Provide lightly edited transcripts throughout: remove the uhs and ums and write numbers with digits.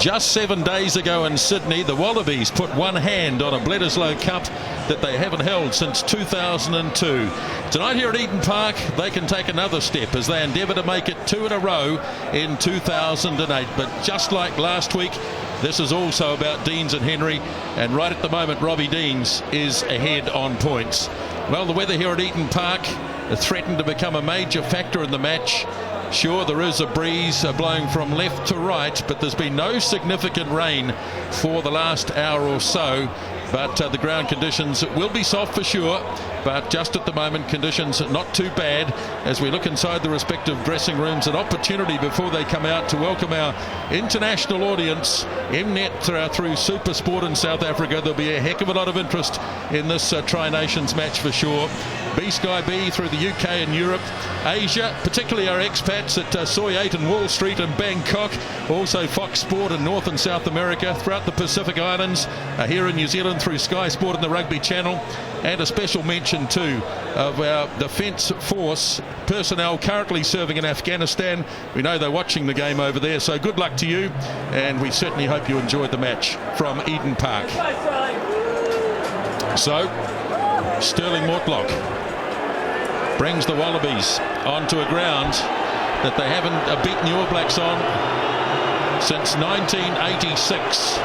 Just 7 days ago in Sydney, the Wallabies put one hand on a Bledisloe Cup that they haven't held since 2002. Tonight here at Eden Park, they can take another step as they endeavour to make it 2 in a row in 2008. But just like last week, this is also about Deans and Henry, and right at the moment Robbie Deans is ahead on points. Well, the weather here at Eden Park threatened to become a major factor in the match. Sure, there is a breeze blowing from left to right, but there's been no significant rain for the last hour or so. But the ground conditions will be soft for sure, but just at the moment conditions not too bad as we look inside the respective dressing rooms. An opportunity before they come out to welcome our international audience. Mnet through Super Sport in South Africa. There'll be a heck of a lot of interest in this Tri-Nations match for sure. B-Sky B through the UK and Europe, Asia, particularly our expats at Soy 8 and Wall Street and Bangkok, also Fox Sport in North and South America, throughout the Pacific Islands, here in New Zealand through Sky Sport and the Rugby Channel, and a special mention too of our Defence Force personnel currently serving in Afghanistan. We know they're watching the game over there, so good luck to you, and we certainly hope you enjoyed the match from Eden Park. So, Sterling Mortlock brings the Wallabies onto a ground that they haven't beaten the All Blacks on since 1986.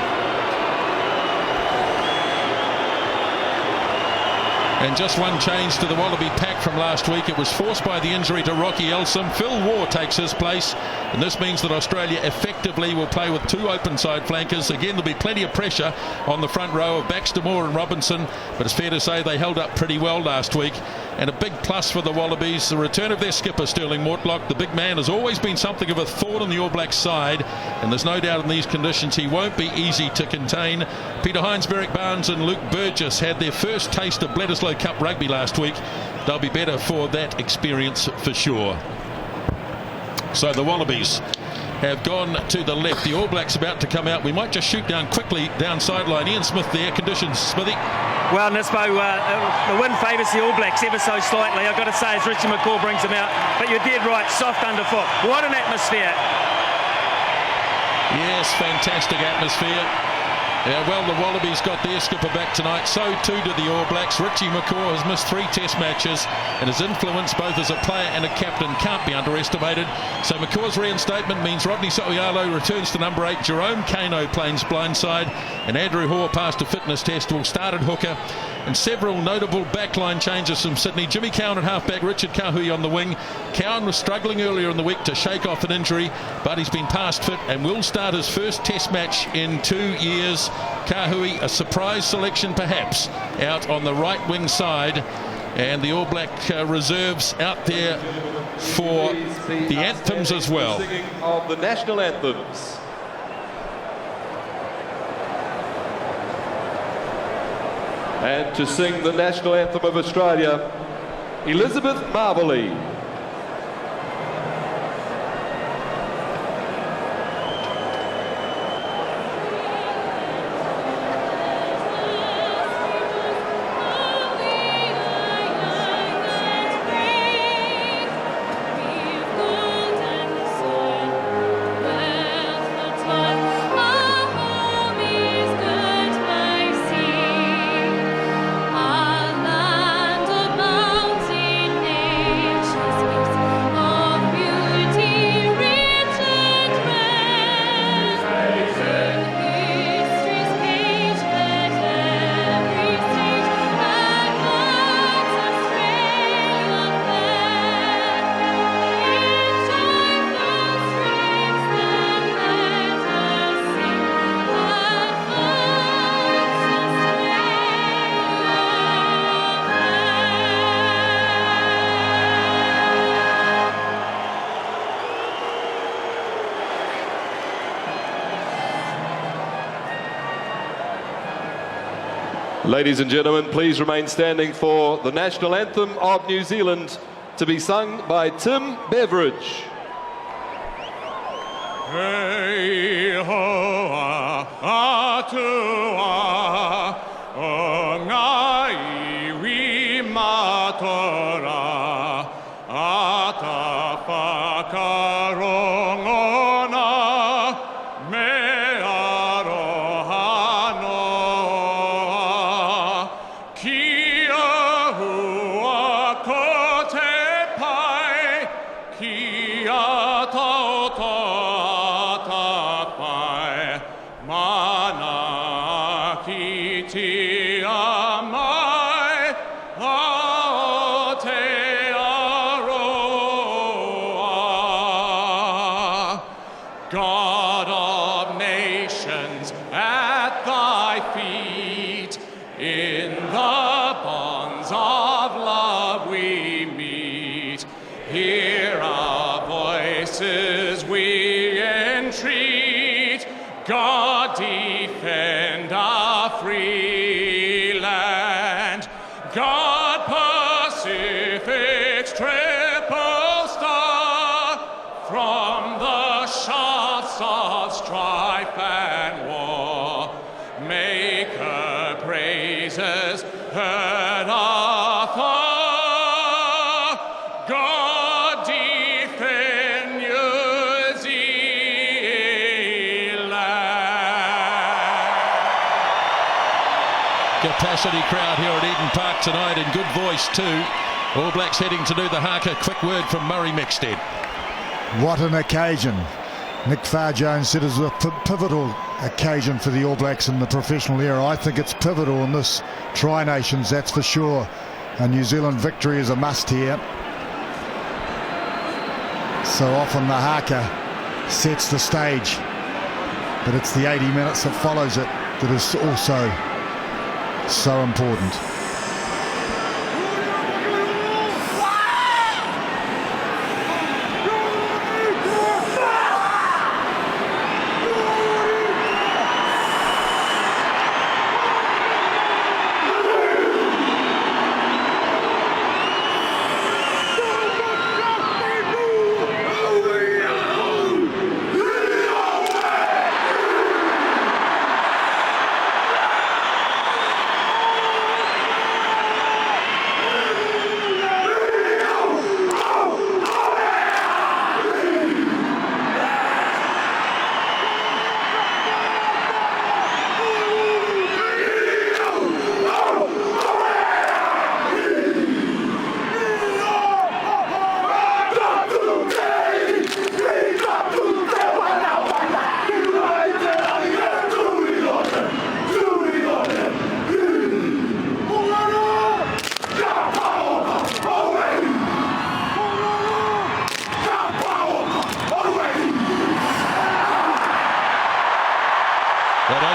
And just one change to the Wallaby pack from last week. It was forced by the injury to Rocky Elsom. Phil Waugh takes his place, and this means that Australia effectively will play with two open side flankers. Again, there'll be plenty of pressure on the front row of Baxter Moore and Robinson, but it's fair to say they held up pretty well last week. And a big plus for the Wallabies, the return of their skipper Sterling Mortlock. The big man has always been something of a thorn in the All Blacks side, and there's no doubt in these conditions he won't be easy to contain. Peter Hines, Berrick Barnes and Luke Burgess had their first taste of Bledisloe Cup rugby last week. They'll be better for that experience for sure. So the Wallabies have gone to the left. The All Blacks about to come out. We might just shoot down quickly down sideline. Ian Smith there. Conditions, Smithy. Well, Nisbo, the wind favours the All Blacks ever so slightly. I've got to say, as Richie McCaw brings them out. But you're dead right, soft underfoot. What an atmosphere. Yes, fantastic atmosphere. Yeah, well, the Wallabies got their skipper back tonight. So too did the All Blacks. Richie McCaw has missed 3 test matches, and his influence both as a player and a captain can't be underestimated. So McCaw's reinstatement means Rodney So'oialo returns to number 8. Jerome Kano plays blindside, and Andrew Hoare passed a fitness test, will start at hooker. And several notable backline changes from Sydney. Jimmy Cowan at halfback, Richard Kahui on the wing. Cowan was struggling earlier in the week to shake off an injury, but he's been past fit and will start his first test match in 2 years. Kahui, a surprise selection perhaps, out on the right wing side. And the All Black reserves out there for the anthems as well. Singing of the national anthems. And to sing the national anthem of Australia, Elizabeth Marvelly. Ladies and gentlemen, please remain standing for the national anthem of New Zealand to be sung by Tim Beveridge. Hey ho atua o ngai wi matora ata whakarongona me God of nations, at thy feet, in the bonds of love we meet. Hear our voices, we entreat. God defend our free land. God Pacific's triple star, from the shafts of strife and war, make her praises heard afar. God defend New Zealand. Capacity crowd here at Eden Park tonight, in good voice too. All Blacks heading to do the haka. Quick word from Murray Mexted. What an occasion. Nick Farr-Jones said it was a pivotal occasion for the All Blacks in the professional era. I think it's pivotal in this Tri-Nations, that's for sure. A New Zealand victory is a must here. So often the haka sets the stage, but it's the 80 minutes that follows it that is also so important.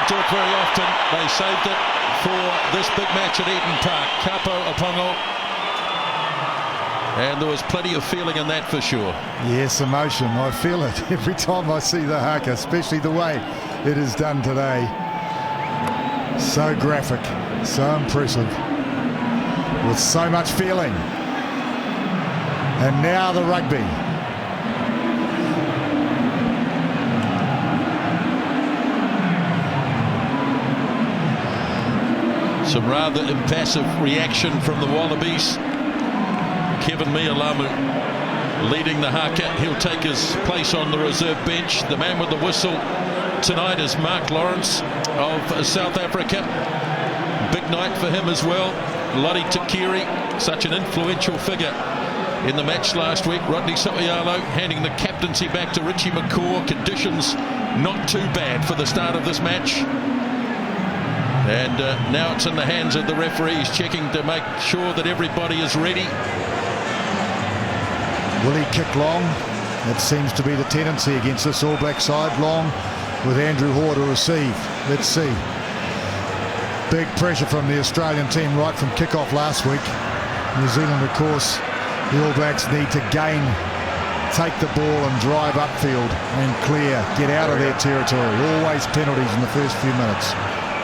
Talk very often. They saved it for this big match at Eden Park. Kapo Apongo, and there was plenty of feeling in that for sure. Yes, emotion. I feel it every time I see the haka, especially the way it is done today. So graphic, so impressive, with so much feeling. And now the rugby. Some rather impassive reaction from the Wallabies. Kevin Mialamu leading the haka. He'll take his place on the reserve bench. The man with the whistle tonight is Mark Lawrence of South Africa. Big night for him as well. Lottie Takiri, such an influential figure in the match last week. Rodney So'oialo handing the captaincy back to Richie McCaw. Conditions not too bad for the start of this match. And now it's in the hands of the referees, checking to make sure that everybody is ready. Will he kick long? That seems to be the tendency against this All Black side. Long with Andrew Hoare to receive. Let's see. Big pressure from the Australian team right from kick-off last week. New Zealand, of course, the All Blacks need to take the ball and drive upfield and clear. Get out of their territory. Always penalties in the first few minutes.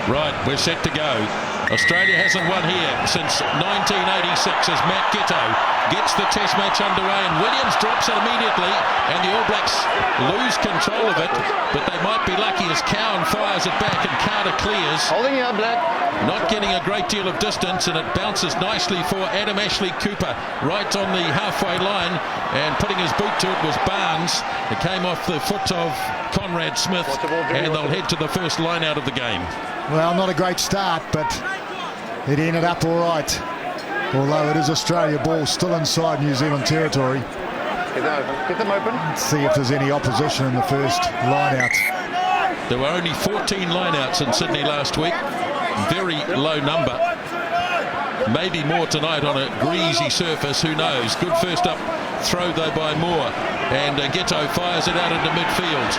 Right, we're set to go. Australia hasn't won here since 1986 as Matt Ghetto gets the test match underway, and Williams drops it immediately, and the All Blacks lose control of it, but they might be lucky as Cowan fires it back and Carter clears. Holding you up, Black. Not getting a great deal of distance, and it bounces nicely for Adam Ashley Cooper right on the halfway line, and putting his boot to it was Barnes. It came off the foot of Conrad Smith, and they'll head to the first line out of the game. Well, not a great start, but it ended up all right. Although it is Australia ball still inside New Zealand territory. Get them open. Let's see if there's any opposition in the first line-out. There were only 14 line-outs in Sydney last week. Very low number. Maybe more tonight on a greasy surface, who knows. Good first up throw though by Moore. And Ghetto fires it out into midfield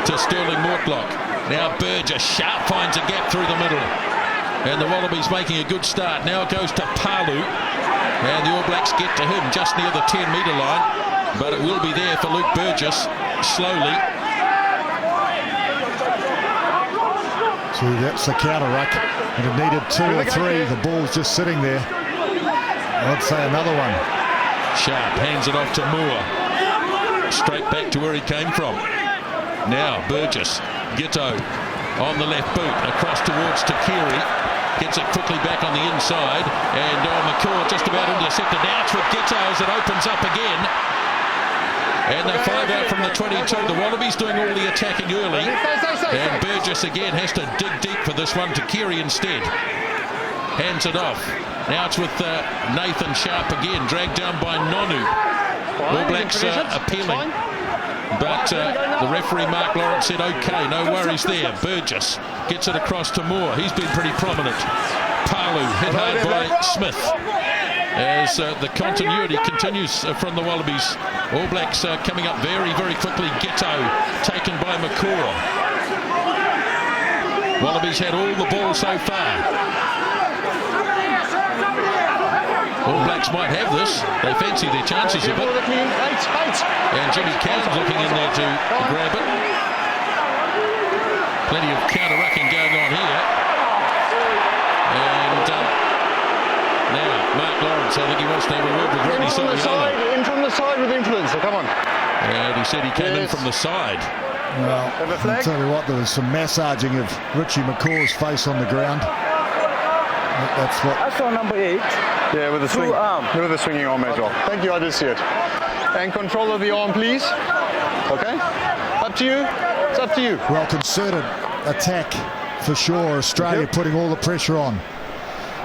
to Sterling Mortlock. Now Burgess, Sharp finds a gap through the middle. And the Wallabies making a good start. Now it goes to Palu. And the All Blacks get to him just near the 10-metre line. But it will be there for Luke Burgess, slowly. See, that's the counter ruck. And it needed 2 or 3. The ball's just sitting there. I'd say another one. Sharp hands it off to Moore. Straight back to where he came from. Now Burgess, Ghetto on the left boot, across towards Takiri. Gets it quickly back on the inside. And McCaw just about intercepted. Now it's with Ghetto as it opens up again. And they 5 out from the 22. The Wallabies doing all the attacking early. And Burgess again has to dig deep for this one. Takiri instead hands it off. Now it's with Nathan Sharp again, dragged down by Nonu. All Blacks appealing. But the referee Mark Lawrence said okay, no worries there. Burgess gets it across to Moore. He's been pretty prominent. Palu hit hard by Smith. As the continuity continues from the Wallabies. All Blacks coming up very, very quickly. Ghetto taken by McCaw. Wallabies had all the ball so far. All Blacks might have this. They fancy their chances a bit. And Jimmy Cowan's looking in there to grab it. Plenty of counter-rucking going on here. And now, Mark Lawrence, I think he wants to have a word with Rodney Soiala. In from the side with influence, so come on. And he said he came in from the side. Well, I'll tell you what, there was some massaging of Richie McCaw's face on the ground. That's what... That's on number 8. Yeah, with the swing. With the swinging arm as well. Thank you, I did see it. And control of the arm, please. Okay? Up to you. It's up to you. Well, concerted attack for sure. Australia putting all the pressure on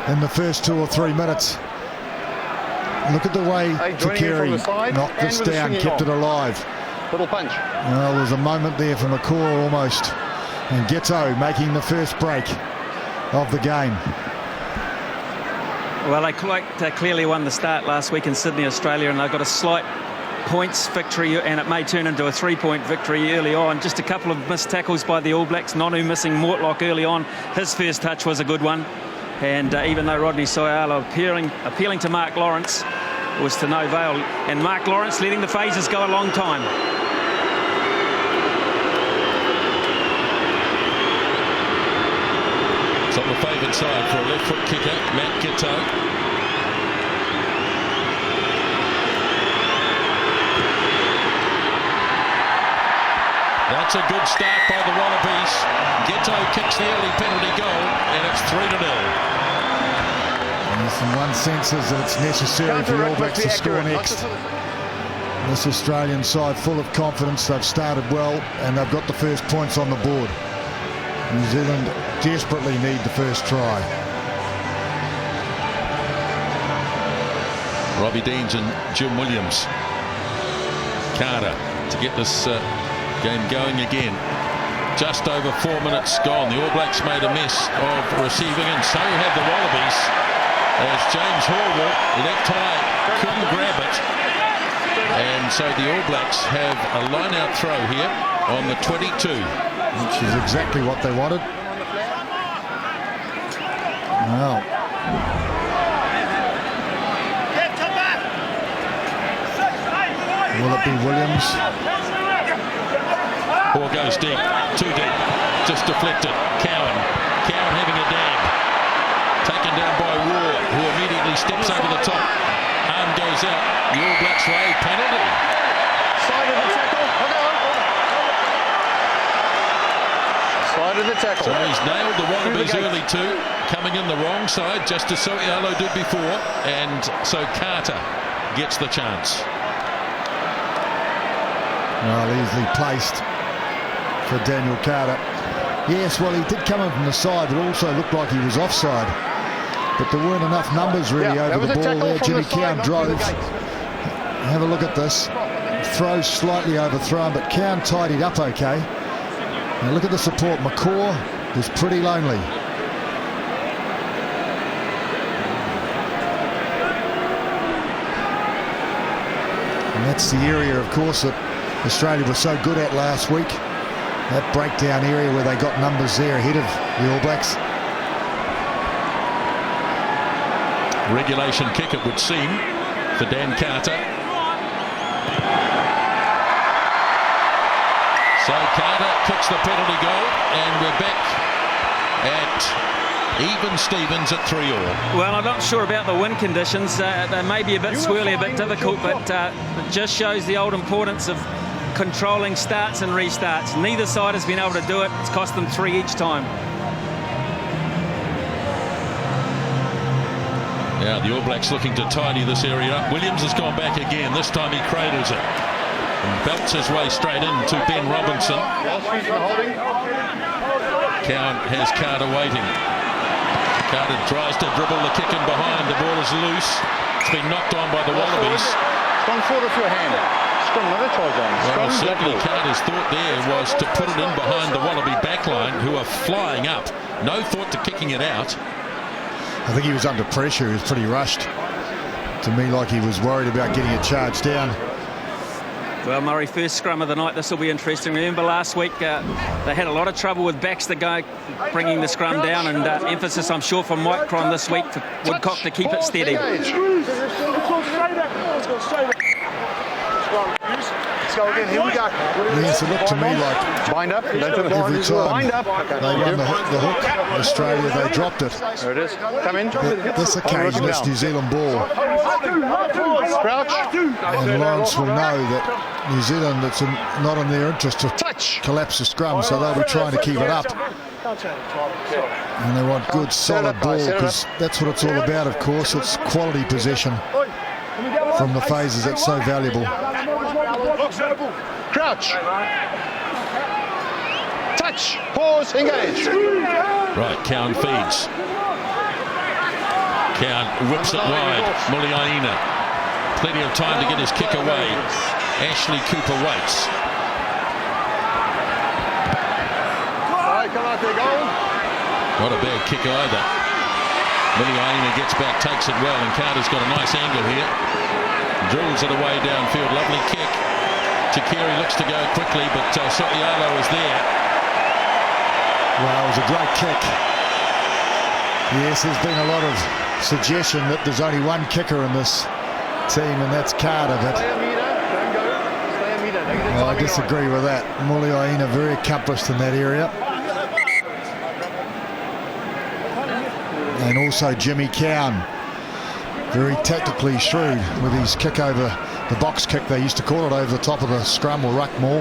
in the first 2 or 3 minutes. Look at the way Takiri knocked this down, kept it alive. Little punch. Well, there's a moment there for McCaw almost. And Ghetto making the first break of the game. Well, they clearly won the start last week in Sydney, Australia, and they've got a slight points victory, and it may turn into a 3-point victory early on. Just a couple of missed tackles by the All Blacks. Nonu missing Mortlock early on. His first touch was a good one. And even though Rodney Soiala appealing to Mark Lawrence, it was to no avail. And Mark Lawrence letting the phases go a long time. It's on the favoured side for a left foot kicker, Matt Ghetto. That's a good start by the Wallabies. Ghetto kicks the early penalty goal, and it's 3-0. Yes, in one sense is that it's necessary for the All Blacks to score next. This Australian side full of confidence. They've started well, and they've got the first points on the board. New Zealand desperately need the first try. Robbie Deans and Jim Williams. Carter to get this game going again. Just over 4 minutes gone. The All Blacks made a mess of receiving, and so have the Wallabies, as James Horwill, left high, couldn't grab it. And so the All Blacks have a line-out throw here on the 22. Which is exactly what they wanted. Well. Will it be Williams? Ball goes deep, too deep, just deflected. Cowan having a dab. Taken down by Waugh, who immediately steps over the top. Arm goes out. The All Blacks way penalty. Side of the tackle. Side of the tackle. So he's nailed the Wallabies early too, coming in the wrong side, just as Soiala did before, and so Carter gets the chance. Well, easily placed for Daniel Carter. Yes, well, he did come in from the side, but also looked like he was offside. But there weren't enough numbers really over the ball there. Jimmy Cowan drove. Have a look at this. Throw slightly overthrown, but Cowan tidied up okay. Now look at the support. McCaw was pretty lonely. And that's the area, of course, that Australia was so good at last week. That breakdown area where they got numbers there ahead of the All Blacks. Regulation kick, it would seem, for Dan Carter. So Carter kicks the penalty goal, and we're back at even Stevens at 3-3. Well, I'm not sure about the wind conditions. They may be a bit swirly, a bit difficult, but it just shows the old importance of controlling starts and restarts. Neither side has been able to do it. It's cost them 3 each time. Now the All Blacks looking to tidy this area up. Williams has gone back again. This time he cradles it and belts his way straight into Ben Robinson. Cowan has Carter waiting. Carter tries to dribble the kick in behind. The ball is loose. It's been knocked on by the Wallabies. Scrum forward with your hand. Scrum, another charge on. Well, Scrum, certainly Carter's thought there was to put it in behind the Wallaby backline, who are flying up. No thought to kicking it out. I think he was under pressure. He was pretty rushed. To me, like he was worried about getting it charged down. Well, Murray, first scrum of the night. This will be interesting. Remember last week they had a lot of trouble with Baxter bringing the scrum down, and emphasis, I'm sure, from Mike Cron this week for Woodcock to keep it steady. Let's go again. Here we go. Yes, it looked to me like Bind up. every time they won the hook, Australia, they dropped it. There it is. Come in. This occasion, it's New Zealand ball. Crouch. And Lawrence will know that New Zealand, it's not in their interest to collapse the scrum, so they'll be trying to keep it up. And they want good, solid ball, because that's what it's all about, of course. It's quality possession from the phases that's so valuable. Crouch. Touch. Pause. Engage. Right, Cowan feeds. Cowan whips it wide. Muliaina. Plenty of time to get his kick away. Ashley Cooper waits. Come out there, go. Not a bad kick either. Muliaina gets back, takes it well, and Carter's got a nice angle here. Drills it away downfield. Lovely kick. Takiri looks to go quickly, but Sotialo is there. Well, it was a great kick. Yes, there's been a lot of suggestion that there's only one kicker in this team, and that's Carter. But well, I disagree with that. Muliaina very accomplished in that area. And also Jimmy Cowan, very tactically shrewd with his kick over the box kick, they used to call it, over the top of the scrum or ruck maul.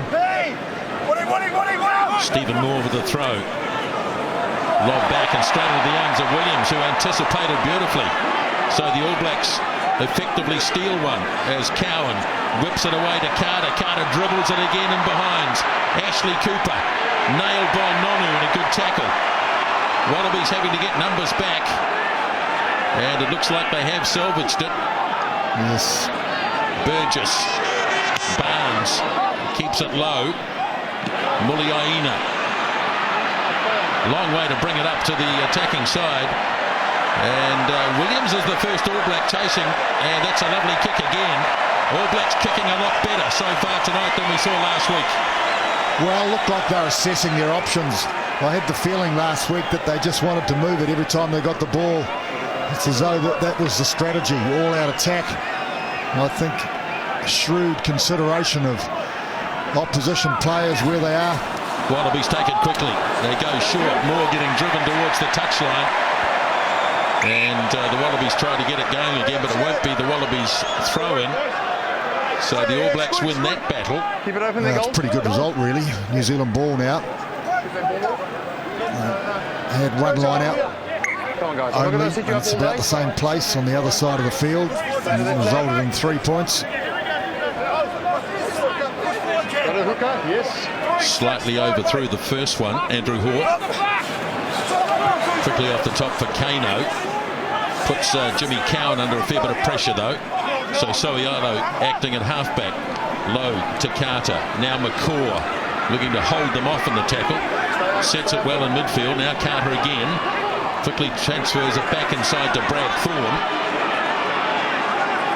Stephen Moore with the throw. Lob back and straight into the arms of Williams, who anticipated beautifully. So the All Blacks effectively steal one as Cowan whips it away to Carter. Carter dribbles it again in behind. Ashley Cooper nailed by Nonu in a good tackle. Wallabies having to get numbers back, and it looks like they have salvaged it. Yes. Burgess. Barnes keeps it low. Muliaina. Long way to bring it up to the attacking side. And Williams is the first All Black chasing, and that's a lovely kick again. All Blacks kicking a lot better so far tonight than we saw last week. Well, looked like they're assessing their options. I had the feeling last week that they just wanted to move it every time they got the ball. It's as though that was the strategy, all-out attack. And I think shrewd consideration of opposition players where they are. Wallabies take it quickly. They go short. Moore getting driven towards the touchline. And the Wallabies try to get it going again, but it won't be the Wallabies throw-in. So the All Blacks win that battle. Keep it open. That's a pretty good result, really. New Zealand ball now. Had one line out only, and it's about the same place on the other side of the field, and it resulted in 3 points. Slightly overthrew the first one, Andrew Hort. Quickly off the top for Kano. Puts Jimmy Cowan under a fair bit of pressure though. So Soialo acting at halfback. Low to Carter. Now McCaw looking to hold them off in the tackle. Sets it well in midfield. Now Carter again. Quickly transfers it back inside to Brad Thorne.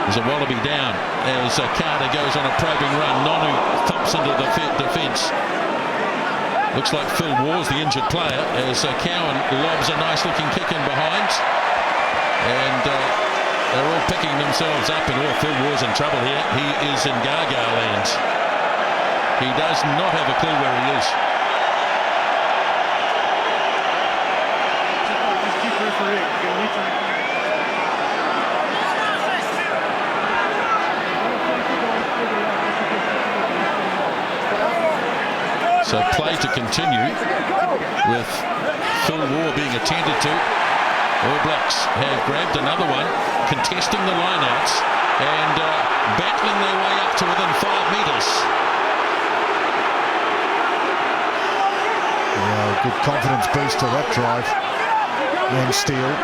There's a Wallaby down as Carter goes on a probing run. Nonu thumps into the defence. Looks like Phil Waugh's the injured player as Cowan lobs a nice looking kick in behind. And they're all picking themselves up, and Phil Waugh's in trouble here. He is in Gaga land. He does not have a clue where he is. So play to continue with Phil Waugh being attended to. All Blacks have grabbed another one, contesting the lineouts and battling their way up to within 5 metres. Yeah, good confidence boost to that drive. And Steele.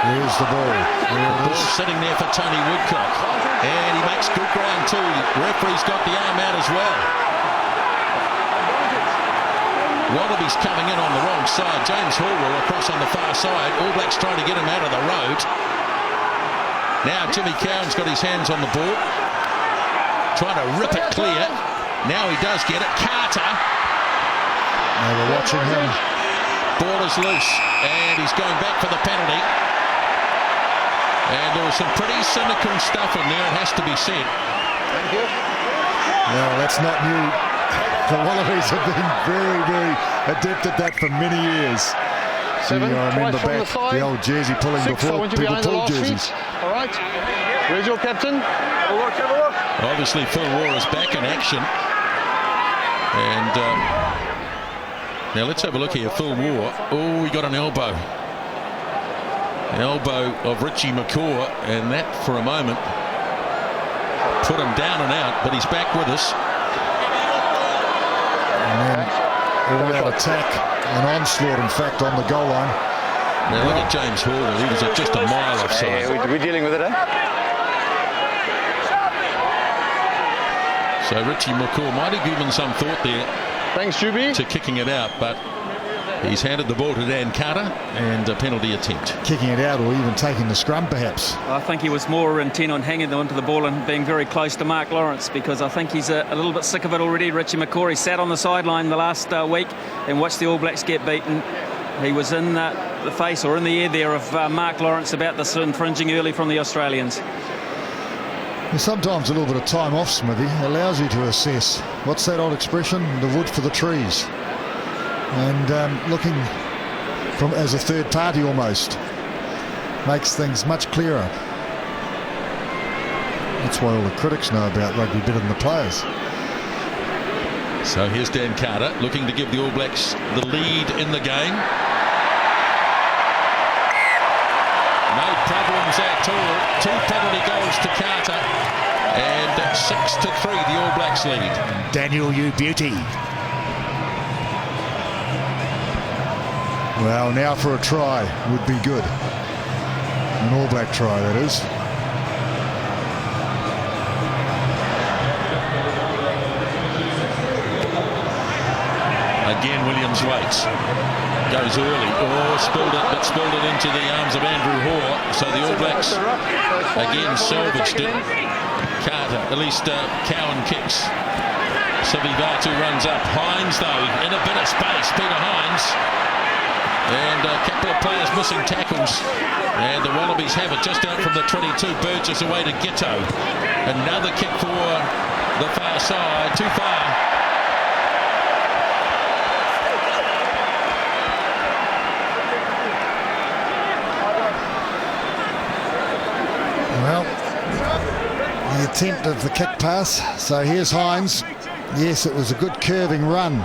There's the ball. Ball sitting there for Tony Woodcock. And he makes good ground too. Referee's got the arm out as well. Wallabies coming in on the wrong side. James Horwell across on the far side. All Blacks trying to get him out of the road. Now Jimmy Cowan's got his hands on the ball. Trying to rip it clear. Now he does get it. Carter. Now we're watching him. Ball is loose. And he's going back for the penalty. And there was some pretty cynical stuff in there, it has to be said. Thank you. No, that's not new. The Wallabies have been very, very adept at that for many years. 7, I remember twice from back the side. The old jersey pulling 6, I before want you people behind the pulled last jerseys. feet. All right. Where's your captain? Obviously Phil Waugh is back in action. And now let's have a look here. Phil Waugh. Oh, he got an elbow. Elbow of Richie McCaw, and that for a moment put him down and out, but he's back with us. And then all out attack, an onslaught in fact on the goal line. Now look at James Horwell, he was at just a mile offside. Yeah, we're dealing with it, eh? So Richie McCaw might have given some thought there Thanks, Juby. to kicking it out, but he's handed the ball to Dan Carter and a penalty attempt. Kicking it out or even taking the scrum perhaps. I think he was more intent on hanging onto the ball and being very close to Mark Lawrence, because I think he's a little bit sick of it already. Richie McCaw, he sat on the sideline the last week and watched the All Blacks get beaten. He was in the face or in the ear there of Mark Lawrence about this infringing early from the Australians. And sometimes a little bit of time off, Smithy, allows you to assess. What's that old expression? The wood for the trees. And looking from as a third party almost makes things much clearer. That's why all the critics know about rugby better than the players. So here's Dan Carter looking to give the All Blacks the lead in the game. No problems at all. 2 penalty goals to Carter and 6-3 the All Blacks lead. Daniel, you beauty. Well, now for a try would be good. An All Black try, that is. Again, Williams waits. Goes early. Oh, spilled it, but spilled it into the arms of Andrew Hoare. So the All Blacks again salvaged it. Carter, at least Cowan kicks. Sivivatu runs up. Hines, though, in a bit of space. Peter Hines. And a couple of players missing tackles. And the Wallabies have it just out from the 22. Burgess away to Ghetto. Another kick for the far side. Too far. Well, the attempt of the kick pass. So here's Hines. Yes, it was a good curving run.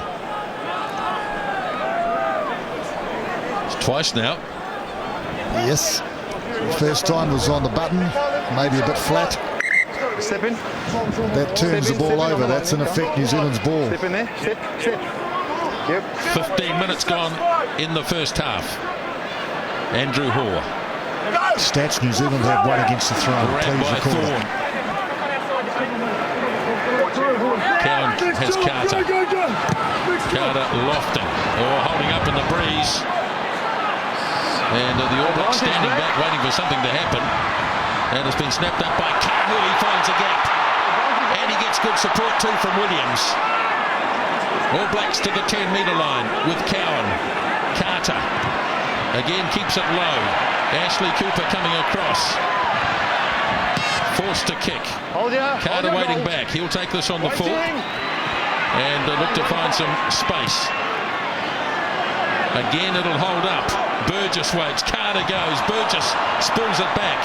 It's twice now. Yes. First time was on the button, maybe a bit flat. Step in. That turns the ball over. That's in effect New Zealand's ball. Step in there. Step. Yep. 15 minutes gone in the first half. Andrew Hoare. Stats New Zealand have one against the throw. Grabbed Please by record Thorne. it. Cowan has Carter. Carter lofting or holding up in the breeze. And the All Blacks standing back waiting for something to happen. And it's been snapped up by Kahu. He finds a gap. And he gets good support too from Williams. All Blacks to the 10-metre line with Cowan. Carter again keeps it low. Ashley Cooper coming across. Forced to kick. Carter waiting back. He'll take this on the full. And look to find some space. Again, it'll hold up. Burgess waits. Carter goes. Burgess spills it back.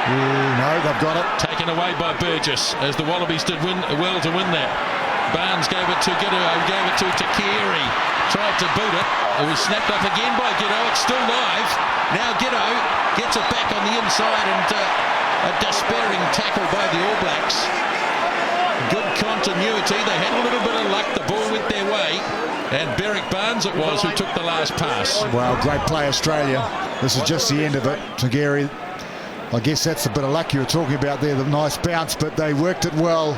Ooh, no, they've got it. Taken away by Burgess as the Wallabies did well to win that. Barnes gave it to Giddo, gave it to Takiri. Tried to boot it. It was snapped up again by Giddo. It's still live. Now Giddo gets it back on the inside and a despairing tackle by the All Blacks. Good continuity. They had a little bit of luck. The ball went their way. And Berrick Barnes it was who took the last pass. Well, great play, Australia. This is just the end of it. Tagari, I guess that's a bit of luck you were talking about there, the nice bounce, but they worked it well.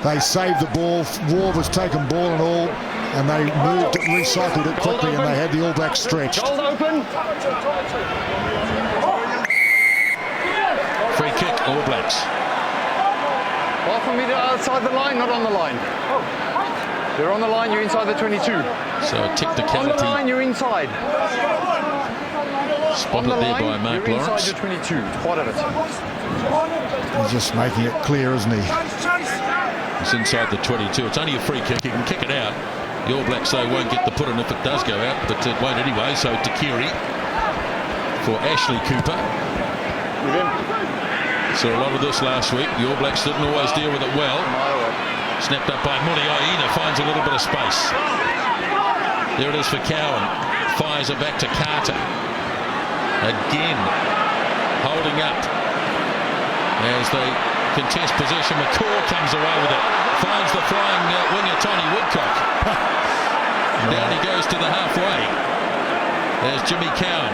They saved the ball. War was taken ball and all, and they moved it, recycled it quickly, and they had the All Blacks stretched. Free kick, All Blacks. Half a metre outside the line, not on the line. You're on the line, you're inside the 22. So a technicality. On the line, you're inside. Spotted there by Mark you're Lawrence. inside the 22, part of it. He's just making it clear, isn't he? It's inside the 22. It's only a free kick. He can kick it out. The All Blacks, though, won't get the put in if it does go out, but it won't anyway. So Takiri for Ashley Cooper. Saw a lot of this last week. The All Blacks didn't always deal with it well. Snapped up by Muni Aina, finds a little bit of space. There it is for Cowan. Fires it back to Carter. Again, holding up as they contest possession. McCaw comes away with it. Finds the flying winger Tony Woodcock. Down he goes to the halfway. There's Jimmy Cowan.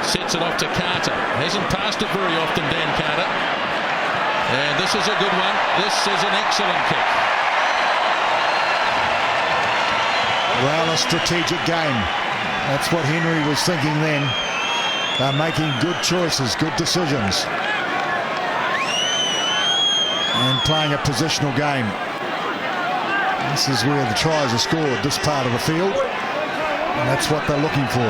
Sets it off to Carter. Hasn't passed it very often, Dan Carter. And this is a good one. This is an excellent kick. Well, a strategic game. That's what Henry was thinking then. They're making good choices, good decisions. And playing a positional game. This is where the tries are scored, this part of the field. And that's what they're looking for.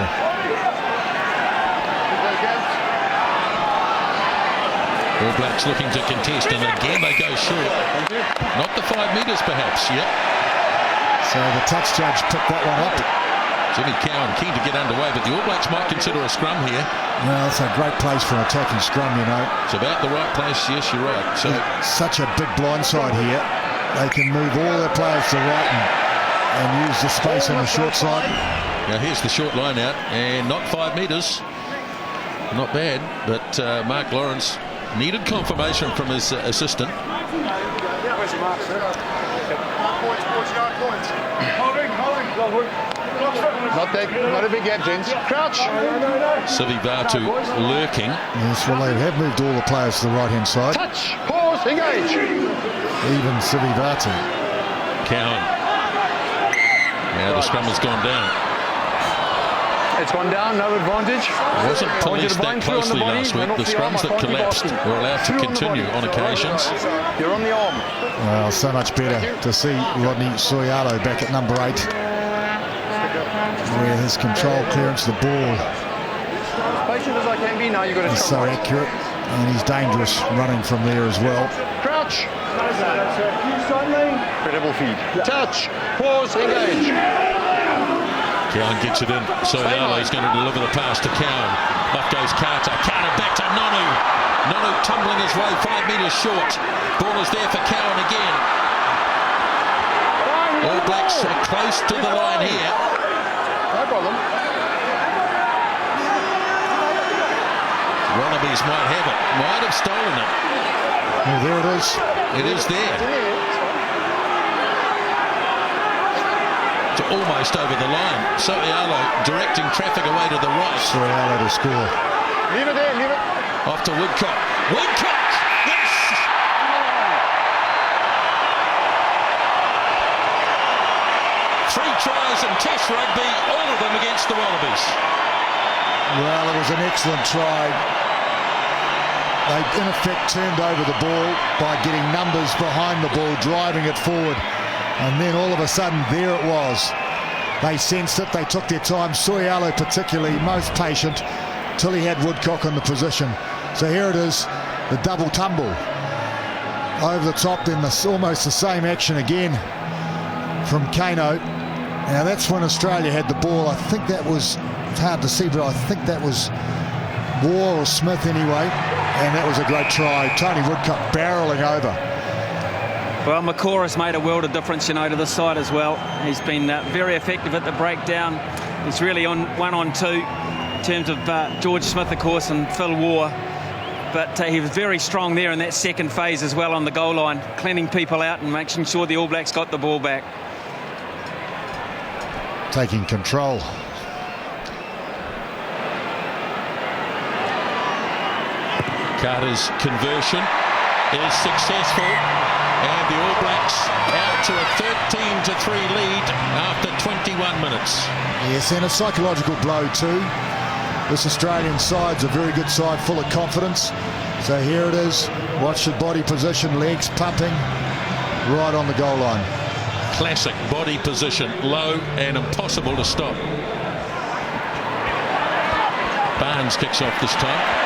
All Blacks looking to contest, and again they go short. Not the 5 metres perhaps, yep. So the touch judge picked that one up. Jimmy Cowan keen to get underway, but the All Blacks might consider a scrum here. Well, it's a great place for an attacking scrum, you know. It's about the right place, yes, you're right. So such a big blindside here. They can move all their players to the right and use the space on the short side. Now here's the short line out, and not 5 metres. Not bad, but Mark Lawrence needed confirmation from his assistant. Not a big gap, gents. Crouch. Sivivatu lurking. Yes, well, they have moved all the players to the right-hand side. Touch. Pause. Engage. Even Sivivatu. Cowan. Now the scrum has gone down. It's gone down, no advantage. It wasn't policed that closely last week. The scrums that collapsed were allowed to continue on occasions. You're on the arm. Well, so much better to see Rodney Soyalo back at number 8. Where his control clearance of the ball Patient as I can be now, you've got to is so accurate, and he's dangerous running from there as well. Crouch. Incredible feed. Touch. Pause. Engage. Cowan gets it in. Soyalo's going to deliver the pass to Cowan. Off goes Carter. Carter back to Nonu. Nonu tumbling his way 5 metres short. Ball is there for Cowan again. All Blacks are close to the line here. No problem. Wallabies might have it. Might have stolen it. Well, there it is. It is there. It's almost over the line. Soyalo directing traffic away to the right. Soyalo to score. Leave it there, leave it. Off to Woodcock. Woodcock! Yes! Three tries in Test rugby, all of them against the Wallabies. Well, it was an excellent try. They, in effect, turned over the ball by getting numbers behind the ball, driving it forward. And then all of a sudden, there it was. They sensed it. They took their time. Soialo particularly, most patient, till he had Woodcock in the position. So here it is, the double tumble. Over the top, then almost the same action again from Kano. Now that's when Australia had the ball. I think that was, it's hard to see, but I think that was War or Smith anyway. And that was a great try. Tony Woodcock barrelling over. Well, Makoris made a world of difference, you know, to the side as well. He's been very effective at the breakdown. He's really on 1-on-2 in terms of George Smith, of course, and Phil War. But he was very strong there in that second phase as well on the goal line, cleaning people out and making sure the All Blacks got the ball back. Taking control. Carter's conversion is successful, and the All Blacks out to a 13-3 lead after 21 minutes. Yes, and a psychological blow too. This Australian side's a very good side, full of confidence. So here it is. Watch the body position, legs pumping, right on the goal line. Classic body position, low and impossible to stop. Barnes kicks off this time.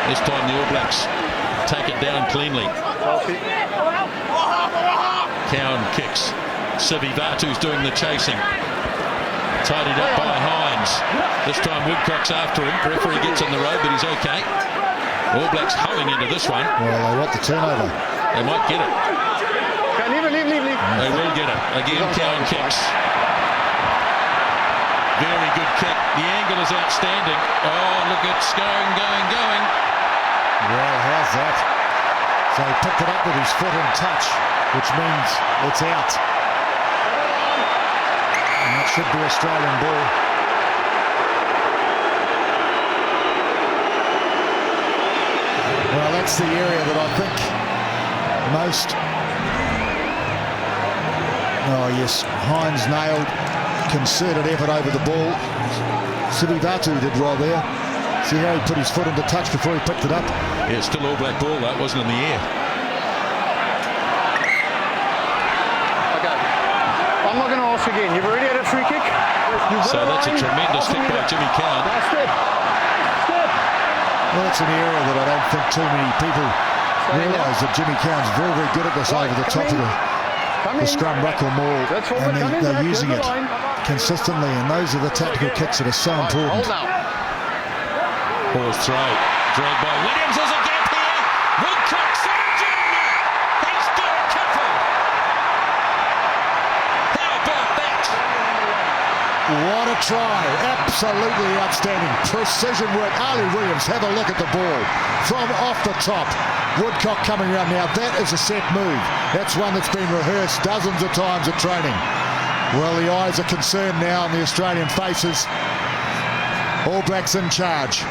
This time the All Blacks take it down cleanly. Cowan kicks. Sivivatu's doing the chasing. Tidied up by Hines. This time Woodcock's after him. Referee gets in the road, but he's okay. All Blacks hoeing into this one. Well, they want the turnover. They might get it. Leave. They will get it. Again, Cowan kicks. Very good kick. The angle is outstanding. Oh, look, it's going. Well, how's that? So he picked it up with his foot in touch, which means it's out. And that should be Australian ball. Well, that's the area that I think most... Oh, yes, Hines nailed, concerted effort over the ball. Sivivatu did well there. See how he put his foot into touch before he picked it up? Yeah, still All Black ball, that wasn't in the air. Okay. I'm not going to ask again. You've already had a free kick. So that's a tremendous kick by Jimmy Cowan. Step. Well, it's an area that I don't think too many people realise that Jimmy Cowan's very, very good at this over the top of the scrum ruck or maul, and they're using it consistently, and those are the tactical kicks that are so important. Paul's throw, dragged by Williams. There's a gap here. Woodcock surging. He's got a couple. How about that? What a try. Absolutely outstanding. Precision work. Ali Williams, have a look at the ball. From off the top. Woodcock coming around now. That is a set move. That's one that's been rehearsed dozens of times at training. Well, the eyes are concerned now on the Australian faces. All Blacks in charge.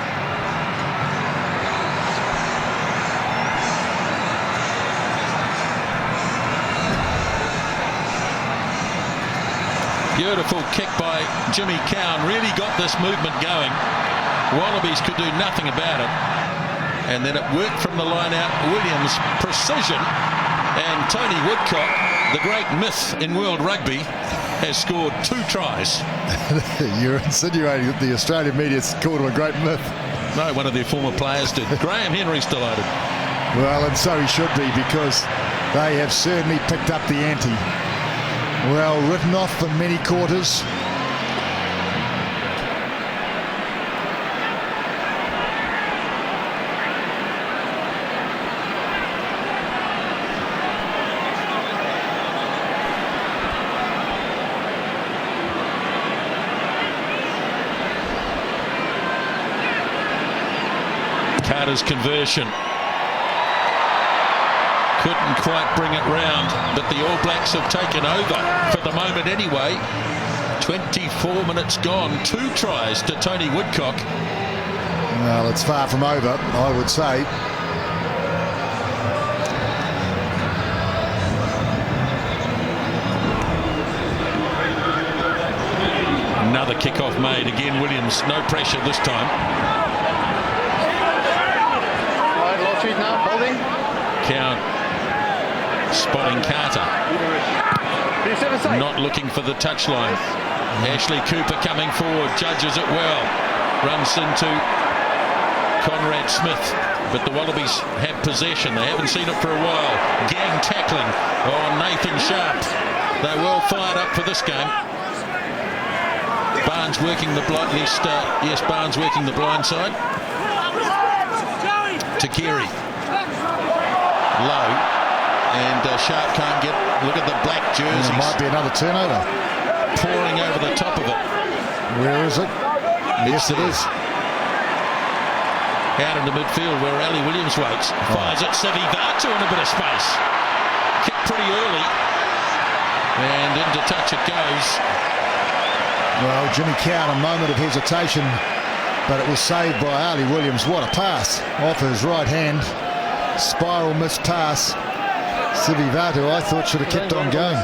Beautiful kick by Jimmy Cowan. Really got this movement going. Wallabies could do nothing about it. And then it worked from the line out. Williams, precision. And Tony Woodcock, the great myth in world rugby, has scored 2 tries. You're insinuating that the Australian media called him a great myth. No, one of their former players did. Graham Henry's delighted. Well, and so he should be, because they have certainly picked up the ante. Well, written off in many quarters. Carter's conversion. Couldn't quite bring it round, but the All Blacks have taken over for the moment anyway. 24 minutes gone. 2 tries to Tony Woodcock. Well, it's far from over, I would say. Another Kick-off made. Again, Williams, no pressure this time. All right, low feet now, holding. Cowan spotting Carter. Not looking for the touchline. Ashley Cooper coming forward, judges it well. Runs into Conrad Smith, but the Wallabies have possession. They haven't seen it for a while. Gang tackling on Nathan Sharp. They're well fired up for this game. Barnes working the blind, yes, Barnes working the blind side. Takiri. Low. And Sharp can't get, look at the black jerseys. There might be another turnover. Pouring over the top of it. Where is it? Yes, it is. Out into midfield where Ali Williams waits. Fires it, Sivi Vatu in a bit of space. Kicked pretty early. And into touch it goes. Well, Jimmy Cowan, a moment of hesitation, but it was saved by Ali Williams. What a pass off his right hand. Spiral missed pass. Sivi Vatu, I thought, should have kept on going.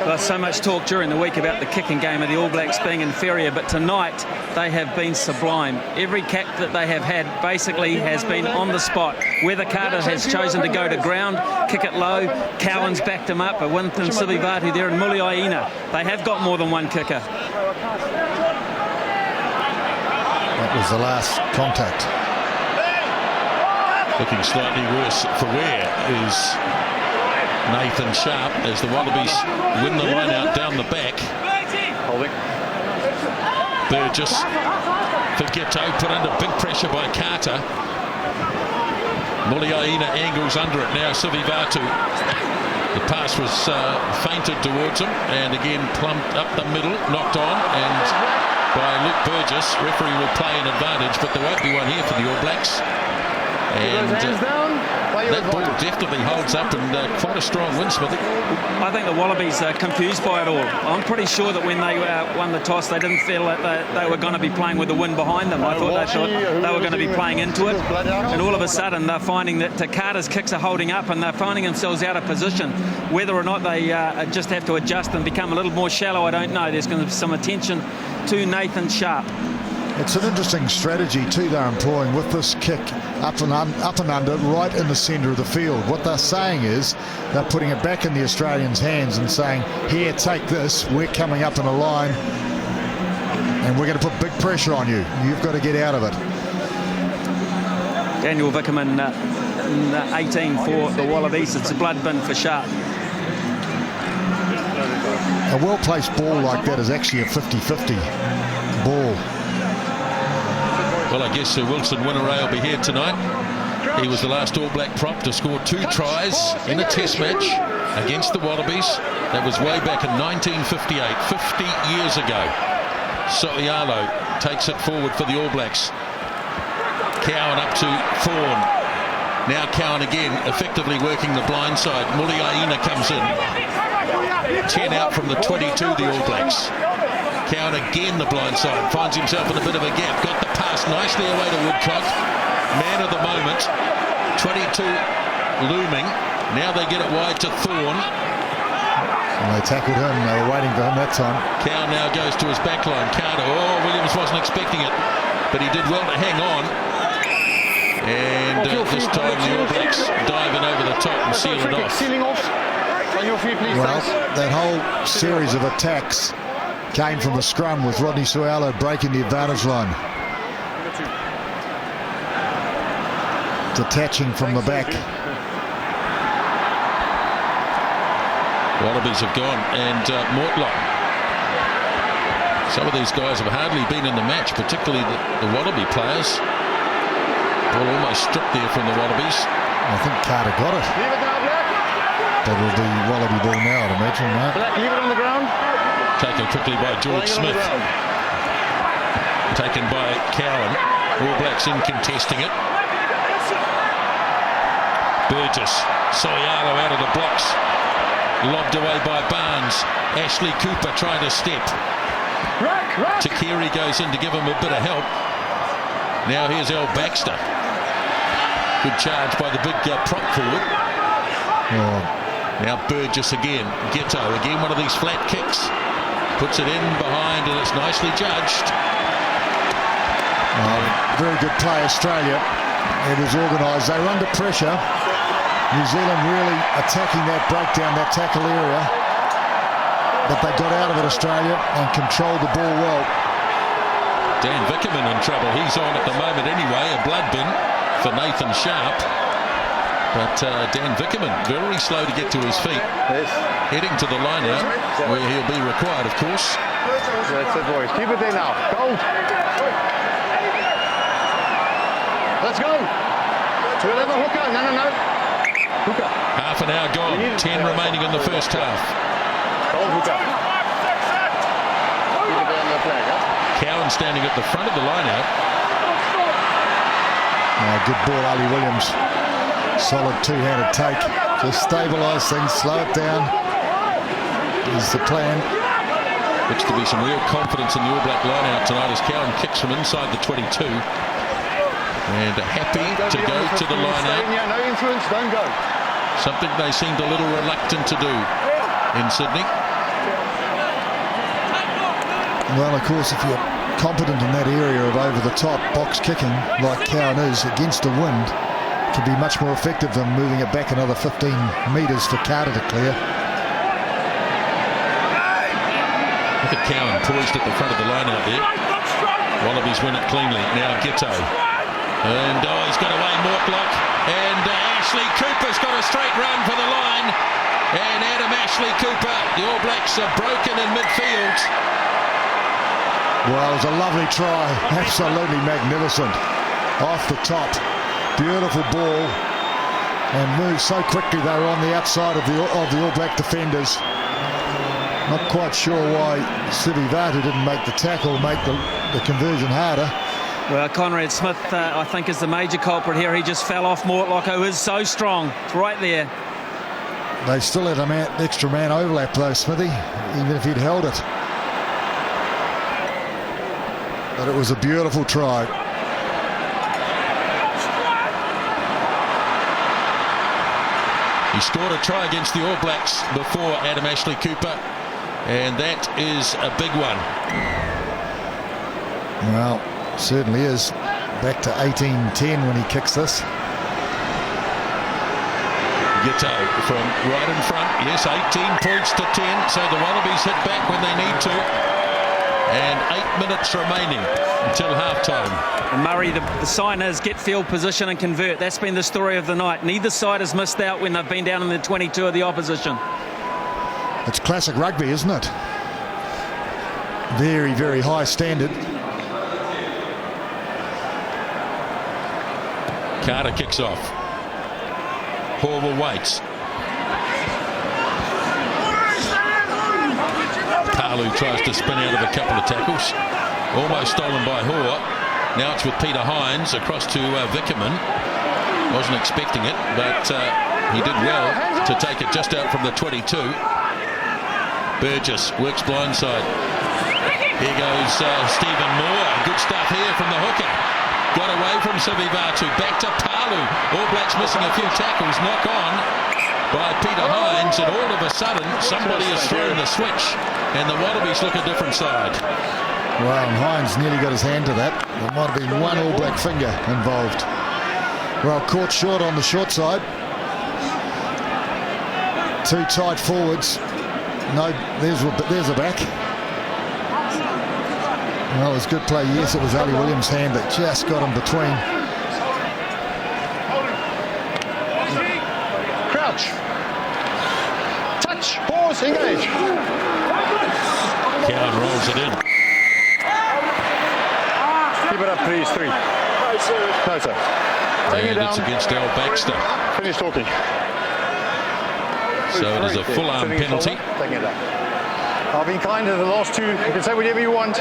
There's so much talk during the week about the kicking game of the All Blacks being inferior, but tonight they have been sublime. Every kick that they have had basically has been on the spot. Whether Carter has chosen to go to ground, kick it low, Cowan's backed him up, but Winston Sivi Vatu there and Muliaina. They have got more than one kicker. That was the last contact. Looking slightly worse for wear is Nathan Sharp as the Wallabies win the line out down the back. Holding. Burgess for Ghetto, put under big pressure by Carter. Muliaina angles under it now. Sivi Vatu. The pass was feinted towards him and again plumped up the middle, knocked on, and by Luke Burgess. Referee will play an advantage, but there won't be one here for the All Blacks. And that ball definitely holds up, and quite a strong win, Smithy. I think the Wallabies are confused by it all. I'm pretty sure that when they won the toss, they didn't feel that they were going to be playing with the wind behind them. I thought they were going to be playing into it, and all of a sudden they're finding that Carter's kicks are holding up, and they're finding themselves out of position. Whether or not they just have to adjust and become a little more shallow, I don't know. There's going to be some attention to Nathan Sharp. It's an interesting strategy too they're employing with this kick up and under right in the centre of the field. What they're saying is they're putting it back in the Australians' hands and saying, here, take this, we're coming up in a line and we're going to put big pressure on you. You've got to get out of it. Daniel Vickerman, 18 for the Wallabies. It's a blood bin for Sharp. A well-placed ball like that is actually a 50-50 ball. Well, I guess Wilson Winteray will be here tonight. He was the last All Black prop to score 2 tries in a test match against the Wallabies. That was way back in 1958, 50 years ago. So'ialo takes it forward for the All Blacks. Cowan up to Thorne. Now Cowan again, effectively working the blind side. Muliaina comes in. 10 out from the 22, the All Blacks. Cowan again the blind side, finds himself in a bit of a gap, got the pass nicely away to Woodcock. Man of the moment, 22 looming. Now they get it wide to Thorne. And they tackled him, they were waiting for him that time. Cowan now goes to his back line. Carter, Williams wasn't expecting it, but he did well to hang on. And this time the All Blacks dive in over the top and seal it off. On your feet, please. Well, that whole series of attacks came from a scrum with Rodney So'ialo breaking the advantage line. Detaching from the back. Wallabies have gone, and Mortlock. Some of these guys have hardly been in the match, particularly the Wallaby players. Ball almost stripped there from the Wallabies. I think Carter got it. Leave it now, Black. That'll be Wallaby ball now, I'd imagine. No? Black, leave it on the ground. Taken quickly by George Smith. Taken by Cowan. All Blacks in contesting it. Burgess. So'ialo out of the blocks. Lobbed away by Barnes. Ashley Cooper trying to step. Takiri goes in to give him a bit of help. Now here's Al Baxter. Good charge by the big prop forward. Now Burgess again. Ghetto again, one of these flat kicks. Puts it in behind, and it's nicely judged. Very good play, Australia. It was organised. They were under pressure. New Zealand really attacking that breakdown, that tackle area. But they got out of it, Australia, and controlled the ball well. Dan Vickerman in trouble. He's on at the moment anyway. A blood bin for Nathan Sharp. But Dan Vickerman, very slow to get to his feet. Yes. Heading to the line out, where he'll be required, of course. That's it, boys. Keep it there now. Gold. Let's go. We'll have a hooker. No. Hooker. Half an hour gone. 10 remaining in the first half. Gold hooker. Keep it there on the flag, huh? Cowan standing at the front of the line out. Good ball, Ali Williams. Solid two-handed take. Just stabilise things, slow it down. Is the plan. Looks to be some real confidence in the All Black line out tonight as Cowan kicks from inside the 22. And happy to go to the line out. No influence, don't go. Something they seemed a little reluctant to do in Sydney. Well, of course, if you're competent in that area of over-the-top box kicking, like Cowan is, against the wind, it can be much more effective than moving it back another 15 metres for Carter to clear. Look at Cowan poised at the front of the line out there. Wallabies win it cleanly. Now Giteau. And he's got away Mortlock. And Ashley Cooper's got a straight run for the line. And Adam Ashley Cooper, the All Blacks are broken in midfield. Well, it was a lovely try. Absolutely magnificent. Off the top. Beautiful ball. And moved so quickly they were on the outside of the All Black defenders. Not quite sure why Sivivatu didn't make the tackle, make the conversion harder. Well, Conrad Smith, I think, is the major culprit here. He just fell off Mortlock, who is so strong. It's right there. They still had an extra man overlap though, Smithy, even if he'd held it. But it was a beautiful try. He scored a try against the All Blacks before Adam Ashley Cooper, and that is a big one. Well, certainly is. Back to 18-10 when he kicks this. Giteau from right in front. Yes, 18 points to 10. So the Wallabies hit back when they need to. And 8 minutes remaining until halftime. And Murray, the sign is get field position and convert. That's been the story of the night. Neither side has missed out when they've been down in the 22 of the opposition. It's classic rugby, isn't it? Very, very high standard. Carter kicks off. Horwell waits. Palu tries to spin out of a couple of tackles. Almost stolen by Hoare. Now it's with Peter Hines across to Vickerman. Wasn't expecting it, but he did well to take it just out from the 22. Burgess works blindside. Here goes Stephen Moore. Good stuff here from the hooker. Got away from Sivivatu. Back to Palu. All Blacks missing a few tackles. Knock on by Peter Hines, and all of a sudden somebody has thrown the switch and the Wallabies look a different side. Well, and Hines nearly got his hand to that. There might have been one All Black finger involved. Well, caught short on the short side. Two tight forwards. No, there's a back. Well, it was good play. Yes, it was Ali Williams' hand that just got him between. Crouch. Touch. Pause. Engage. Cowan rolls it in. Keep it up, please. 3. No, sir. Take it And it's down. against Al Baxter. Finish talking. So it is a full arm Sitting penalty. shoulder, taking it down. I've been kind to the last two. You can say whatever you want.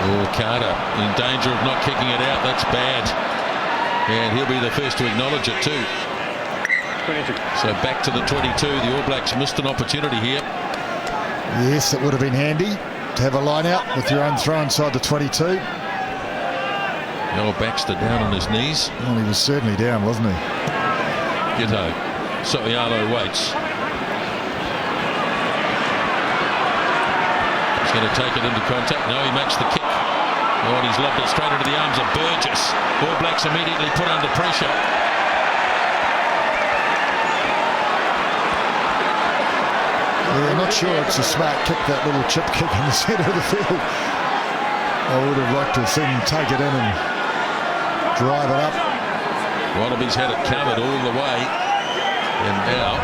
Oh, Carter in danger of not kicking it out. That's bad. And he'll be the first to acknowledge it too. 22. So back to the 22. The All Blacks missed an opportunity here. Yes, it would have been handy to have a line out with your own throw inside the 22. Noel Baxter down on his knees. Well, he was certainly down, wasn't he? Giteau. So'oialo waits. He's going to take it into contact. No, he makes the kick. Oh, and he's lobbed it straight into the arms of Burgess. All Blacks immediately put under pressure. Yeah, not sure it's a smart kick, that little chip kick in the centre of the field. I would have liked to have seen him take it in and drive it up. Wallabies had it covered all the way. And now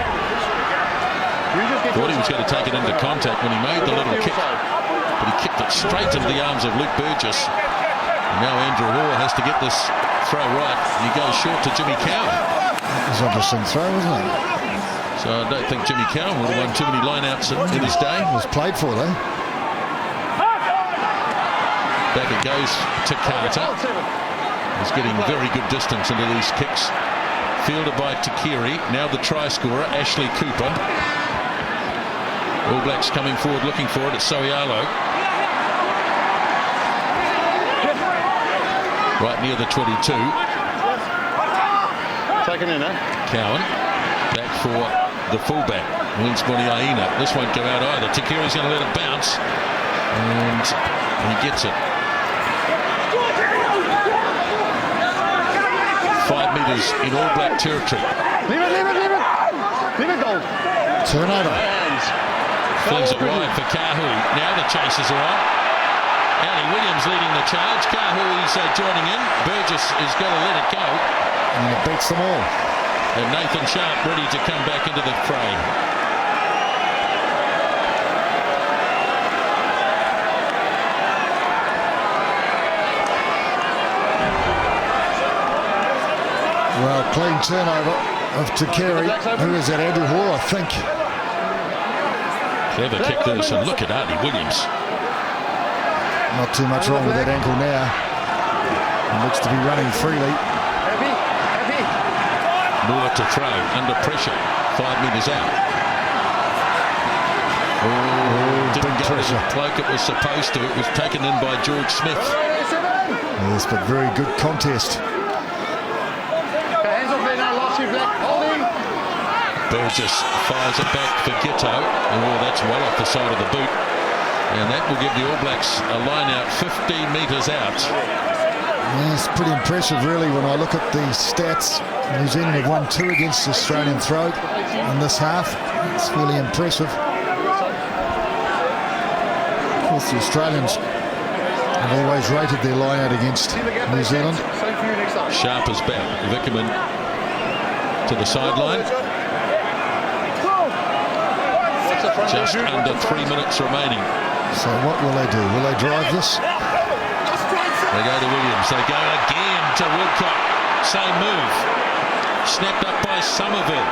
thought he was going to take it into contact when he made the little kick. But he kicked it straight into the arms of Luke Burgess. And now Andrew Hoare has to get this throw right. He goes short to Jimmy Cowan. It was an interesting throw, wasn't it? So I don't think Jimmy Cowan would have won too many lineouts in his day. It was played for, though. Back it goes to Carter. He's getting very good distance into these kicks. Fielded by Takiri. Now the try scorer, Ashley Cooper. All Blacks coming forward looking for it. It's So'oialo. Right near the 22. Taken in, eh? Cowan. Back for the fullback, Wins Boniaina. This won't go out either. Takiri's going to let it bounce. And he gets it. 5 metres in All Black territory. Leave it, leave it, leave it. Leave it, goal. Turnover. Flings it wide for Kahu. Now the chasers are on. Ali Williams leading the charge. Kahu's joining in. Burgess is going to let it go. And it beats them all. And Nathan Sharp ready to come back into the fray. Well, clean turnover of Takiri. Who is that? Andrew Hoare, I think. Clever kick this, and look at Ali Williams. Not too much wrong with that ankle now. He looks to be running freely. Moore to throw, under pressure, 5 metres out. Didn't go to the cloak it was supposed to. It was taken in by George Smith. Yes, but very good contest. Hands off there now, last year, Black. Holding. Burgess fires it back for Giteau. Oh, that's well off the side of the boot. And that will give the All Blacks a line out 15 metres out. Yeah, it's pretty impressive, really, when I look at the stats. New Zealand have won 2 against the Australian throw in this half. It's really impressive. Of course, the Australians have always rated their line out against New Zealand. Sharp is back. Vickerman to the sideline. Just under 3 minutes remaining. So what will they do? Will they drive this? They go to Williams. They go again to Woodcock. Same move. Snapped up by Somerville.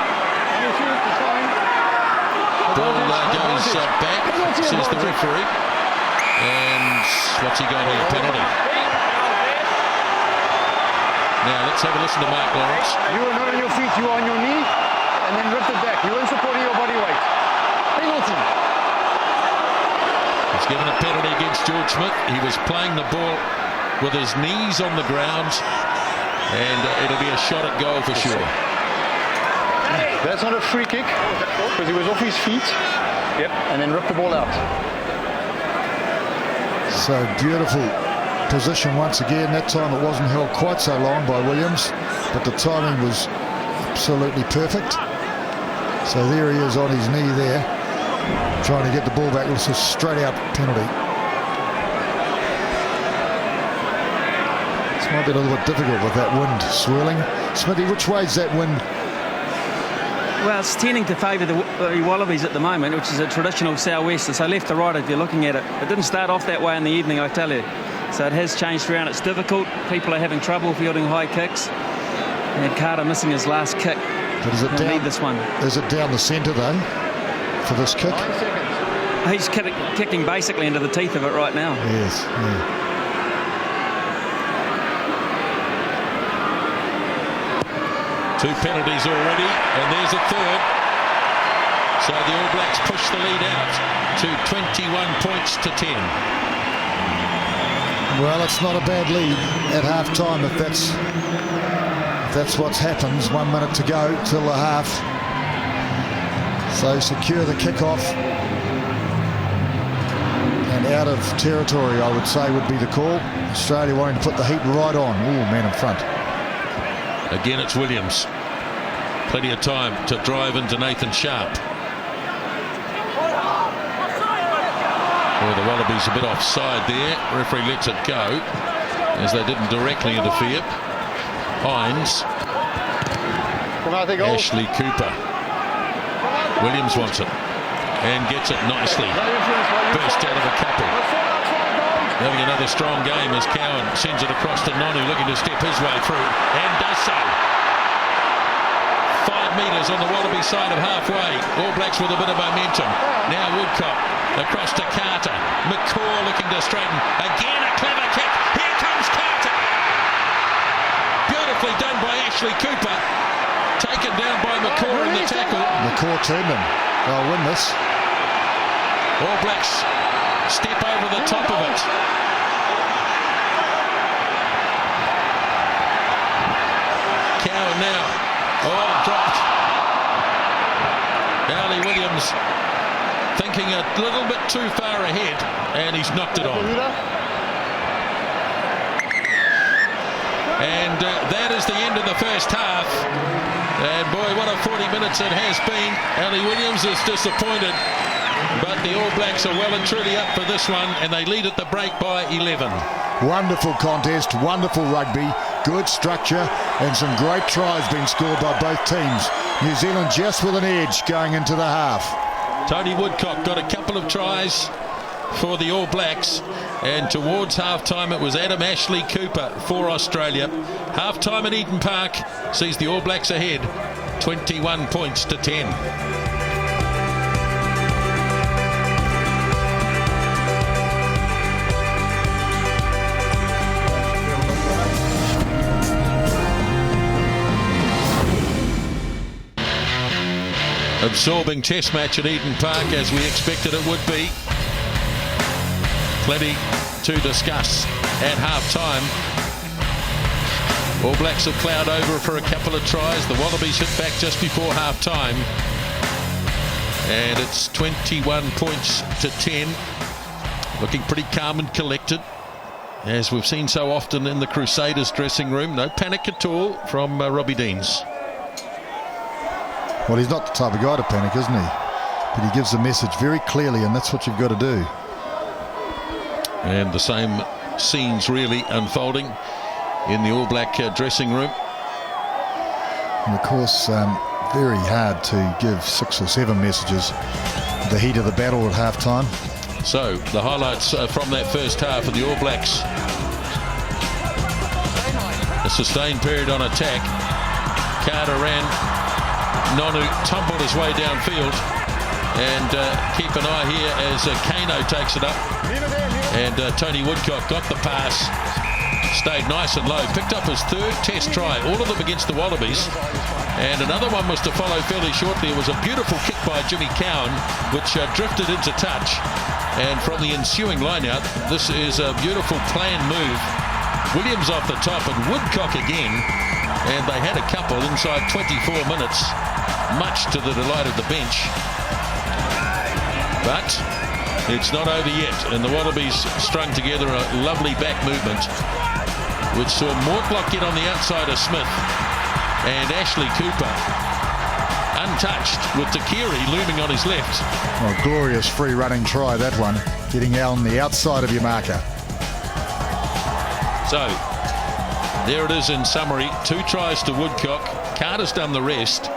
Ball goes back, says the referee. And what's he got here? Penalty. Now let's have a listen to Mark Lawrence. You are not on your feet, you are on your knee, and then lift it back. You weren't supporting your body weight. Penalty. He's given a penalty against George Smith. He was playing the ball with his knees on the ground, and it'll be a shot at goal for sure. That's not a free kick, because he was off his feet. Yep. And then ripped the ball out. So beautiful position once again. That time it wasn't held quite so long by Williams, but the timing was absolutely perfect. So there he is on his knee there, trying to get the ball back. It was a straight out penalty. This might be a little bit difficult with that wind swirling. Smithy, which way's that wind? Well, it's tending to favour the Wallabies at the moment, which is a traditional sou'wester, so left to right if you're looking at it. It didn't start off that way in the evening, I tell you. So it has changed around. It's difficult. People are having trouble fielding high kicks. And Carter missing his last kick. But is it He'll down, need this one. Is it down the centre though for this kick? 9 seconds. He's kicking basically into the teeth of it right now. Yes. Yeah. Two penalties already, and there's a third. So the All Blacks push the lead out to 21 points to 10. Well, it's not a bad lead at half-time if that's what happens. 1 minute to go till the half. So secure the kick-off. And out of territory, I would say, would be the call. Australia wanting to put the heat right on. Ooh, man in front. Again, it's Williams. Plenty of time to drive into Nathan Sharp. Oh, the Wallabies a bit offside there. Referee lets it go as they didn't directly interfere. Hines. Ashley Cooper. Williams wants it and gets it nicely. Burst out of a couple. Having another strong game as Cowan sends it across to Nonu, looking to step his way through, and does so. 5 metres on the Wallaby side of halfway. All Blacks with a bit of momentum. Now Woodcock across to Carter. McCaw looking to straighten. Again a clever kick. Here comes Carter. Beautifully done by Ashley Cooper. Taken down by McCaw in the tackle. McCaw turned them. They'll win this. All Blacks step over the top of it. Cowan now. Oh, dropped. Ali Williams thinking a little bit too far ahead, and he's knocked it on. And that is the end of the first half. And boy, what a 40 minutes it has been. Ali Williams is disappointed, but the All Blacks are well and truly up for this one, and they lead at the break by 11. Wonderful contest, wonderful rugby, good structure, and some great tries being scored by both teams. New Zealand just with an edge going into the half. Tony Woodcock got a couple of tries for the All Blacks, and towards half-time it was Adam Ashley Cooper for Australia. Half-time at Eden Park sees the All Blacks ahead 21 points to 10. Absorbing test match at Eden Park as we expected it would be. Plenty to discuss at half-time. All Blacks have ploughed over for a couple of tries. The Wallabies hit back just before half-time. And it's 21 points to 10. Looking pretty calm and collected, as we've seen so often in the Crusaders dressing room. No panic at all from Robbie Deans. Well, he's not the type of guy to panic, isn't he? But he gives the message very clearly, and that's what you've got to do. And the same scenes really unfolding in the All Black dressing room. And of course, very hard to give 6 or 7 messages. The heat of the battle at halftime. So the highlights from that first half of the All Blacks. A sustained period on attack. Carter ran. Nonu tumbled his way downfield, and keep an eye here as Kano takes it up, and Tony Woodcock got the pass, stayed nice and low, picked up his 3rd test try, all of them against the Wallabies, and another one was to follow fairly shortly. It was a beautiful kick by Jimmy Cowan, which drifted into touch, and from the ensuing line-out, this is a beautiful planned move. Williams off the top and Woodcock again, and they had a couple inside 24 minutes, much to the delight of the bench. But it's not over yet, and the Wallabies strung together a lovely back movement, which saw Mortlock get on the outside of Smith, and Ashley Cooper untouched with Takiri looming on his left. Oh, glorious free running try, that one, getting out on the outside of your marker. So there it is in summary. 2 tries to Woodcock. Carter's done the rest.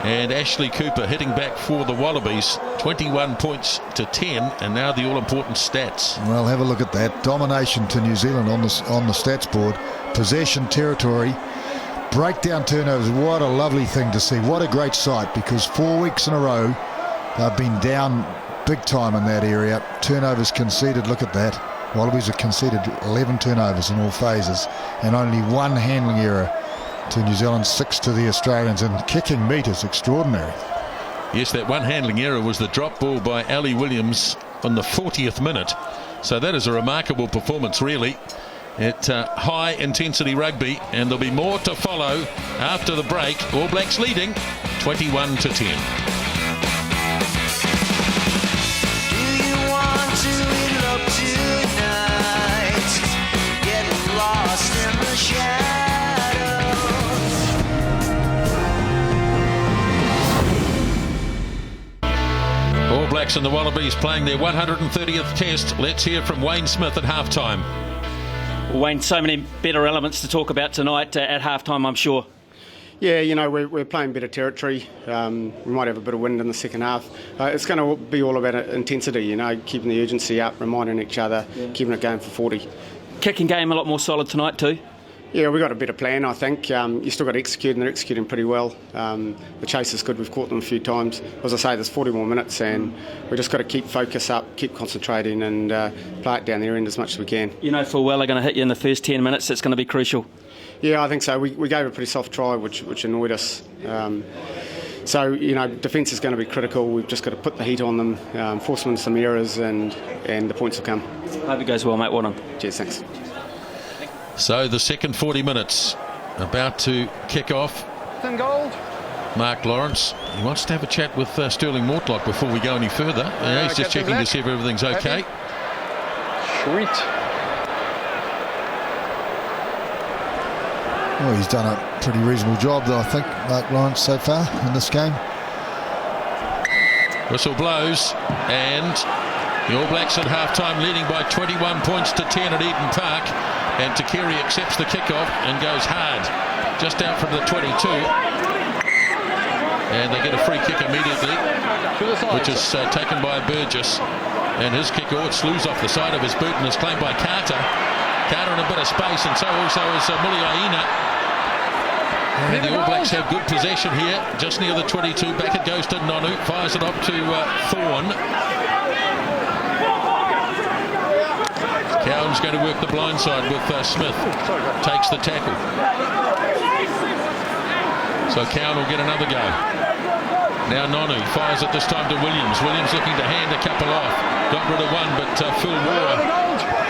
And Ashley Cooper hitting back for the Wallabies. 21 points to 10. And now the all-important stats. Well, have a look at that. Domination to New Zealand on the stats board. Possession, territory, breakdown turnovers. What a lovely thing to see. What a great sight, because 4 weeks in a row they've been down big time in that area. Turnovers conceded. Look at that. Wallabies have conceded 11 turnovers in all phases, and only 1 handling error to New Zealand, 6 to the Australians, and kicking meat is extraordinary. Yes, that 1 handling error was the drop ball by Ali Williams on the 40th minute, So that is a remarkable performance, really, at high intensity rugby, and there'll be more to follow after the break. All Blacks leading 21-10. All Blacks and the Wallabies playing their 130th test. Let's hear from Wayne Smith at halftime. Wayne, so many better elements to talk about tonight at halftime, I'm sure. Yeah, you know, we're playing better territory. We might have a bit of wind in the second half. It's going to be all about intensity, you know, keeping the urgency up, reminding each other, keeping it going for 40. Kicking game a lot more solid tonight too. Yeah, we've got a better plan, I think. You still got to execute, and they're executing pretty well. The chase is good. We've caught them a few times. As I say, there's 40 more minutes, and we've just got to keep focus up, keep concentrating, and play it down their end as much as we can. You know full well they're going to hit you in the first 10 minutes. It's going to be crucial. Yeah, I think so. We gave a pretty soft try, which annoyed us. So, you know, defence is going to be critical. We've just got to put the heat on them, force them into some errors, and the points will come. Hope it goes well, mate. Well done. Cheers, thanks. So the second 40 minutes about to kick off. Gold. Mark Lawrence, he wants to have a chat with Sterling Mortlock before we go any further. He's just checking to see if everything's okay. Sweet. Well, he's done a pretty reasonable job, though, I think, Mark Lawrence, so far in this game. Whistle blows, and the All Blacks at half-time leading by 21 points to 10 at Eden Park. And Takiri accepts the kickoff and goes hard, just out from the 22. And they get a free kick immediately, which is taken by Burgess. And his kick, it slews off the side of his boot and is claimed by Carter. Carter in a bit of space, and so also is Muliaina. And the All Blacks have good possession here, just near the 22. Back it goes to Nonu, fires it up to Thorne. Cowan's going to work the blind side with Smith. Takes the tackle. So Cowan will get another go. Now Nonu fires it this time to Williams. Williams looking to hand a couple off. Got rid of one, but Phil Moore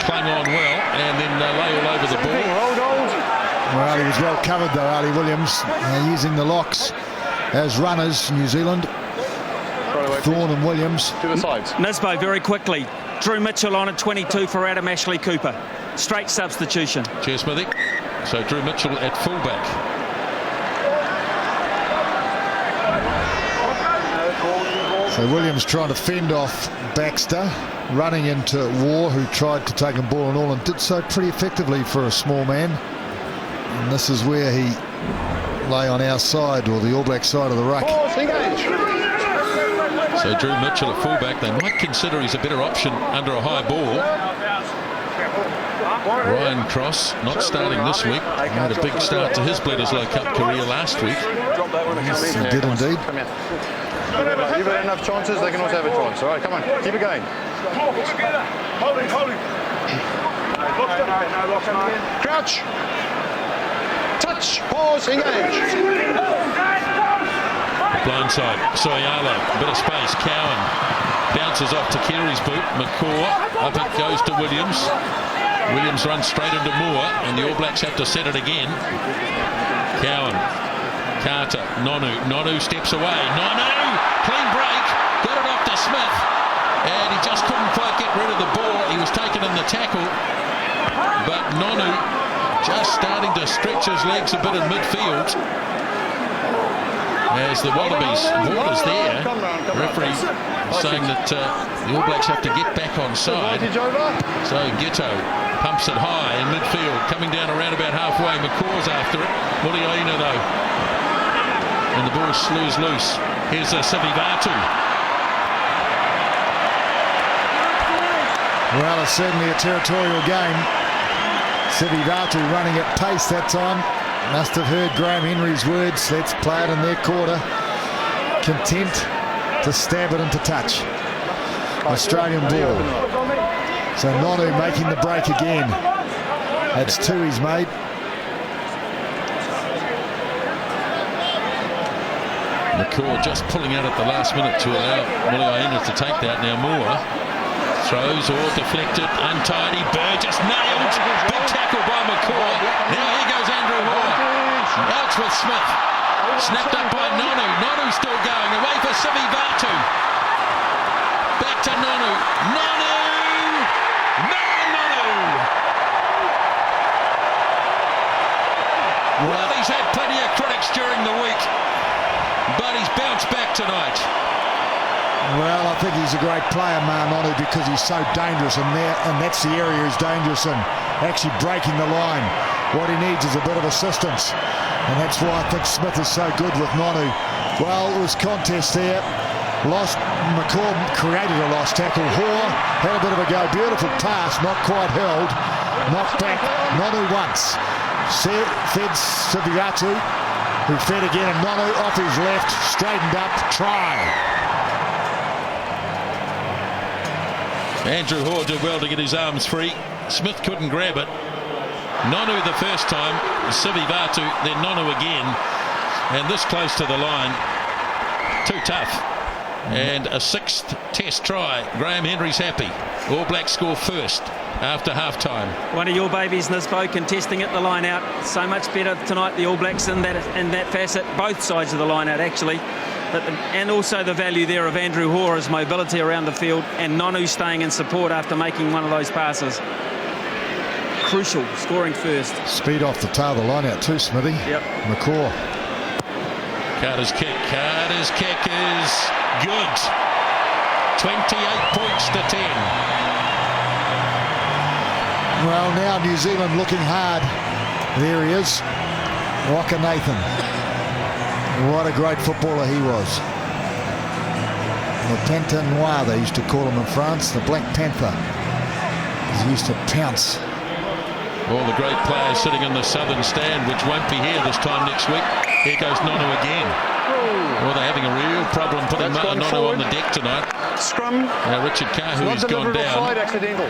clung on well and then lay all over the ball. Well, he was well covered, though, Ali Williams, using the locks as runners, New Zealand. Thorne and Williams. To the sides. Nisbo very quickly. Drew Mitchell on at 22 for Adam Ashley Cooper. Straight substitution. Cheers, Smithy. So Drew Mitchell at fullback. So Williams trying to fend off Baxter, running into War, who tried to take him ball and all, and did so pretty effectively for a small man. And this is where he lay on our side, or the All Black side of the ruck. So Drew Mitchell at fullback. They might consider he's a better option under a high ball. Ryan Cross not starting this week. He made a big start to his Bledisloe Cup career last week. Yes, he did indeed. You've had enough chances, they can also have a chance. All right, come on, keep it going. Crouch. Touch. Pause. Engage. Blindside, Soyalo, bit of space, Cowan bounces off to Keary's boot, McCaw, up it goes to Williams. Williams runs straight into Moore, and the All Blacks have to set it again. Cowan, Carter, Nonu steps away, Nonu, clean break, got it off to Smith, and he just couldn't quite get rid of the ball. He was taken in the tackle, but Nonu just starting to stretch his legs a bit in midfield. As the Wallabies, Ward is there. The referee saying that the All Blacks have to get back on side. So Ghetto pumps it high in midfield, coming down around about halfway. McCaw's after it. Muliaina though. And the ball slews loose. Here's Sivivatu. Well, it's certainly a territorial game. Sivivatu running at pace that time. Must have heard Graham Henry's words. Let's play it in their quarter. Content to stab it into touch. Australian ball. So Nonu making the break again. That's two he's made. McCaw just pulling out at the last minute to allow Muliaina to take that. Now Moore Throws or deflected, untidy. Burgess nailed. Big tackle by McCaw. Now here goes Andrew Hoare. Out with Smith. Snapped up by Nonu. Nonu still going. Away for Sivi Vatu. Back to Nonu. Nonu! Nonu! Well, he's had plenty of critics during the week, but he's bounced back tonight. Well, I think he's a great player, Nonu, because he's so dangerous, and that's the area he's dangerous in, actually breaking the line. What he needs is a bit of assistance, and that's why I think Smith is so good with Nonu. Well, it was contest there. McCaw created a lost tackle. Hoare had a bit of a go. Beautiful pass, not quite held. Knocked back. Nonu once. Fed Siviatu, who fed again, and Nonu off his left, straightened up, try. Andrew Hoare did well to get his arms free. Smith couldn't grab it. Nonu the first time, Sivi Vatu, then Nonu again, and this close to the line. Too tough. And a 6th test try. Graham Henry's happy. All Blacks score first after half-time. One of your babies, Nisbo, contesting at the line out. So much better tonight, the All Blacks in that facet, both sides of the line out actually. And also the value there of Andrew Hoare's mobility around the field, and Nonu staying in support after making one of those passes. Crucial, scoring first. Speed off the tail of the line out too, Smithy. Yep. McCaw. Carter's kick is good. 28 points to 10. Well, now New Zealand looking hard. There he is, Waka Nathan. What a great footballer he was. The Pantin Noir, they used to call him in France, the Black Panther. He used to pounce. All the great players sitting in the southern stand, which won't be here this time next week. Here goes Nonu again. Well, they're having a real problem putting Nonu on the deck tonight. Scrum. Now Richard Kahu has gone down. Side accidental.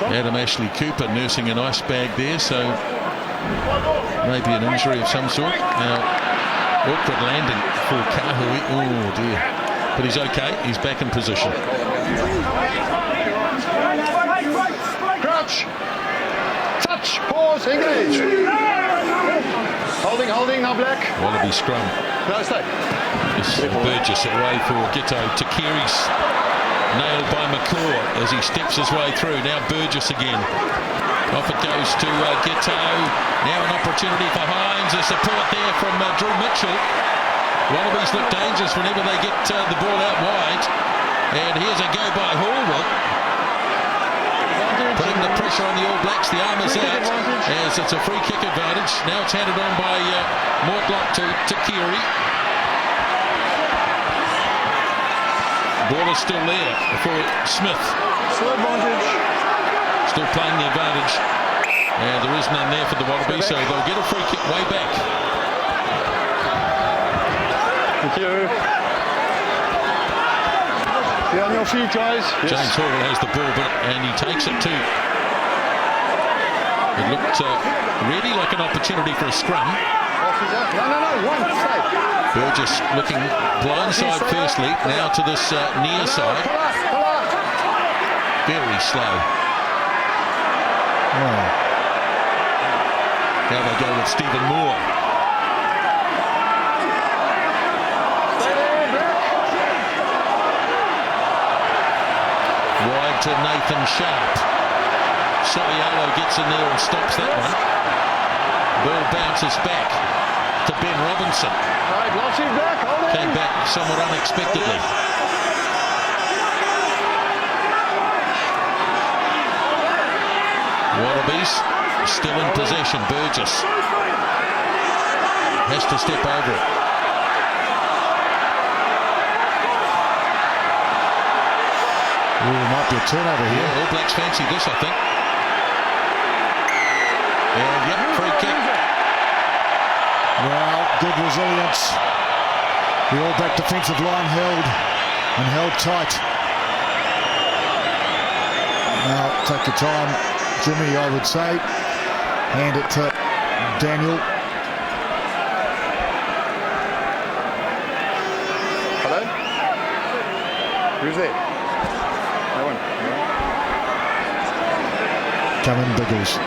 Adam Ashley Cooper nursing an ice bag there, so maybe an injury of some sort. Now, awkward landing for Kahui. Oh dear. But he's okay. He's back in position. Crouch. Touch. Pause. Engage. Holding. Now Black. Wallaby scrum. No, stay. Burgess away for Giteau. Takiri's nailed by McCaw as he steps his way through. Now Burgess again. Off it goes to Giteau. Now an opportunity for Hines. A support there from Drew Mitchell. Wallabies look dangerous whenever they get the ball out wide. And here's a go by Hallwell. Putting the pressure on the All Blacks. The arm is out as it's a free kick advantage. Now it's handed on by Mortlock to Takiri. Ball is still there for Smith. Still playing the advantage. And there is none there for the Wallabies, so they'll get a free kick way back. Thank you. Be on your feet, guys. Yes. James Hall has the ball, and he takes it too. It looked really like an opportunity for a scrum. No. One. Stay. Burgess looking blindside firstly, now to this near side. Very slow. Oh. Now they go with Stephen Moore. Wide to Nathan Sharp. Soriano gets in there and stops that one. Ball bounces back to Ben Robinson. Came back somewhat unexpectedly. Wallabies still in possession. Burgess has to step over it. Might be a turnover here. Yeah, All Blacks fancy this, I think. And yep, free kick. Well, good resilience. The All Black defensive line held tight. Now take your time, Jimmy, I would say. Hand it to Daniel. Hello? Who's there? No one. Come in, Biggles.